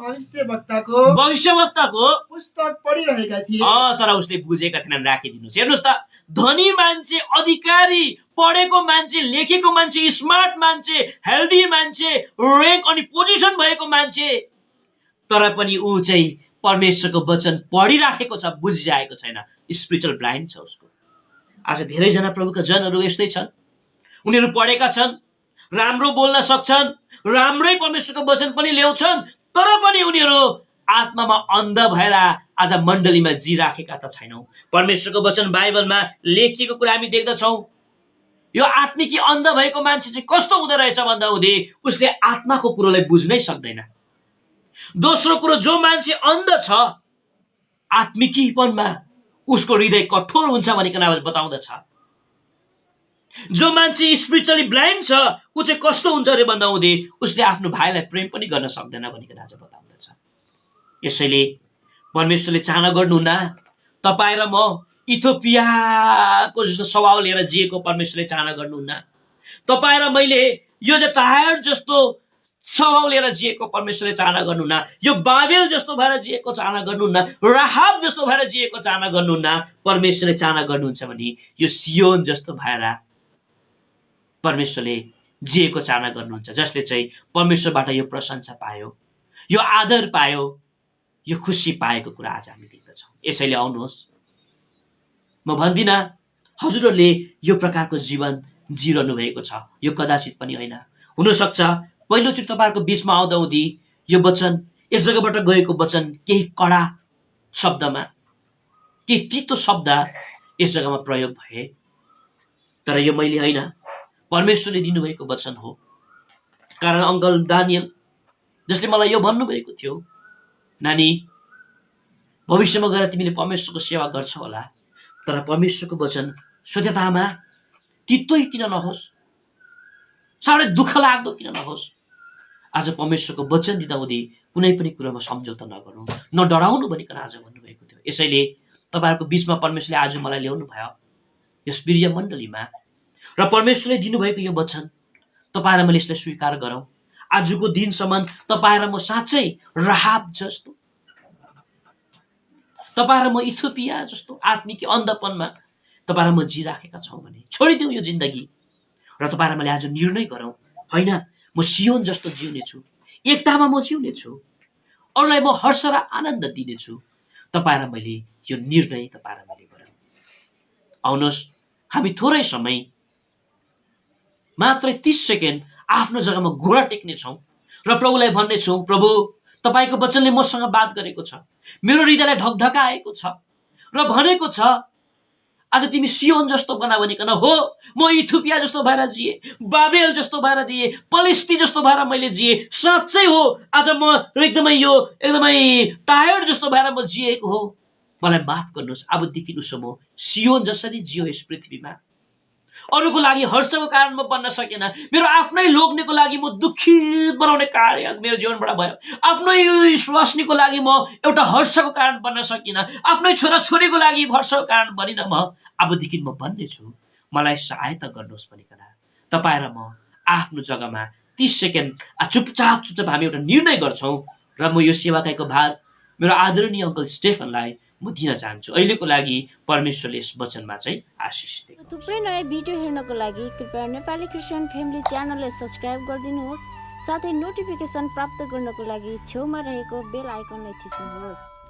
B: भविष्यवक्ताको पुस्तक पढिरहेका थिए।
A: तर उसले बुझेका थिएनन्। राखिदिनुहोस्। हेर्नुहोस् त, धनी मान्छे, अधिकारी, पढेको मान्छे, लेखेको मान्छे, स्मार्ट मान्छे, हेल्दी मान्छे, र्याङ्क अनि पोजिसन भएको मान्छे, तर पनि ऊ चाहिँ परमेश्वरको वचन पढिराखेको छ, बुझिरहेको छैन। स्पिरिचुअल ब्लाइन्ड छ उसको। आज धेरैजना प्रभुका जनहरू यस्तै छन्। उनीहरू पढेका छन्, राम्रो बोल्न सक्छन्, राम्रै परमेश्वरको वचन पनि ल्याउँछन्, तर पनि उनीहरू आत्मामा अन्ध भएर आज मण्डलीमा जिराखेका त छैनौँ। परमेश्वरको वचन बाइबलमा लेखिएको कुरा हामी देख्दछौँ। यो आत्मिकी अन्ध भएको मान्छे चाहिँ कस्तो हुँदो रहेछ भन्दा हुँदै उसले आत्माको कुरोलाई बुझ्नै सक्दैन। दोस्रो कुरो, जो मान्छे अन्ध छ आत्मिकीपनमा, उसको हृदय कठोर हुन्छ भनिकन बताउँदछ। जो मान्छे स्पिरिचुअली ब्लाइन्ड छ ऊ चाहिँ कस्तो हुन्छ अरे भन्दा हुँदै उसले आफ्नो भाइलाई प्रेम पनि गर्न सक्दैन भनिकन आज बताउँदछ। यसैले परमेश्वरले चाहना गर्नुहुन्न तपाईँ र म इथियोपियाको जस्तो स्वभाव लिएर जिएको परमेश्वरले चाहना गर्नुहुन्न। तपाईँ र मैले यो टायर जस्तो स्वभाव लिएर जिएको परमेश्वरले चाहना गर्नुहुन्न। यो बाबेल जस्तो भएर जिएको चाहना गर्नुहुन्न। राहाब जस्तो भएर जिएको चाहना गर्नुहुन्न। परमेश्वरले चाहना गर्नुहुन्छ भने यो सियोन जस्तो भएर परमेश्वरले जिएको चाहना गर्नुहुन्छ, जसले चाहिँ परमेश्वरबाट यो प्रशंसा पायो, यो आदर पायो, यो खुसी पाएको कुरा आज हामी देख्दछौँ। यसैले आउनुहोस्, म भन्दिनँ हजुरहरूले यो प्रकारको जीवन जिरहनु भएको छ, यो कदाचित पनि होइन। हुनसक्छ पहिलोचोटि तपाईँहरूको बिचमा आउँदाहुँदी यो वचन, यस जग्गाबाट गएको वचन केही कडा शब्दमा, केही तितो शब्द यस जग्गामा प्रयोग भए, तर यो मैले होइन, परमेश्वरले दिनुभएको वचन हो। कारण अङ्कल दानियल जसले मलाई यो भन्नुभएको थियो, नानी भविष्यमा गएर तिमीले परमेश्वरको सेवा गर्छौ होला, तर परमेश्वरको वचन सत्यतामा तितै किन नहोस्, साह्रै दुःख लाग्दो किन नहोस्। आज परमेश्वरको वचन दिँदा हुँदै कुनै पनि कुरामा सम्झौता नगरौँ, नडराउनु भनिकन आज भन्नुभएको थियो। यसैले तपाईँहरूको बिचमा परमेश्वरले आज मलाई ल्याउनु भयो यस प्रिय मण्डलीमा, र परमेश्वरले दिनुभएको यो वचन तपाईँ र मैले यसलाई स्वीकार गरौँ। आजको दिनसम्म तपाईँ र म साँच्चै राहाब जस्तो, तपाईँ र म इथियोपिया जस्तो आत्मिक अन्धपनमा तपाईँ र म जिराखेका छौँ भने छोडिदिउँ यो जिन्दगी र तपाईँ र मैले आज निर्णय गरौँ, होइन म सियोन जस्तो जिउनेछु, एकतामा म जिउनेछु, अरूलाई म हर्ष र आनन्द दिनेछु। तपाईँ र मैले यो निर्णय तपाईँ र मैले गरौँ। आउनुहोस्, हामी थोरै समय मात्रै 30 सेकेन्ड आफ्नो जग्गामा घुँडा टेक्नेछौँ र प्रभुलाई भन्नेछौँ, प्रभु तपाईँको वचनले मसँग बात गरेको छ, मेरो हृदयलाई ढकढकाएको छ र भनेको छ आज तिमी सियोन जस्तो बना भनिकन। हो, म इथियोपिया जस्तो भएर जिए, बाबेल जस्तो भएर दिए, पलेस्ती जस्तो भएर मैले जिए, साँच्चै हो आज म एकदमै टायर्ड जस्तो भएर म जिएको हो, मलाई माफ गर्नुहोस्। अबदेखि उसो म सियोन जसरी जियो यस पृथ्वीमा, अरूको लागि हर्षको कारण म बन्न सकेन, मेरो आफ्नै लोग्नेको लागि म दुखित बनाउने कार्य मेरो जीवनबाट भयो, आफ्नै स्वास्नीको लागि म एउटा हर्षको कारण बन्न सकिनँ, आफ्नै छोराछोरीको लागि हर्षको कारण बनिनँ। म अबदेखि म भन्नेछु मलाई सहायता गर्नुहोस् भनिकन तपाईँ र म आफ्नो जग्गामा 30 सेकेन्ड चुपचाप हामी एउटा निर्णय गर्छौँ र म यो सेवाकाईको भार मेरो आदरणीय अङ्कल स्टेफनलाई म दिन चाहन्छु। अहिलेको लागि परमेश्वरले यस वचनमा चाहिँ आशिष दिनु।
C: थुप्रै नयाँ भिडियो हेर्नको लागि कृपया नेपाली क्रिस्चियन फ्यामिली च्यानललाई सब्स्क्राइब गरिदिनुहोस्, साथै नोटिफिकेसन प्राप्त गर्नको लागि छेउमा रहेको बेल आइकनलाई थिच्नुहोस्।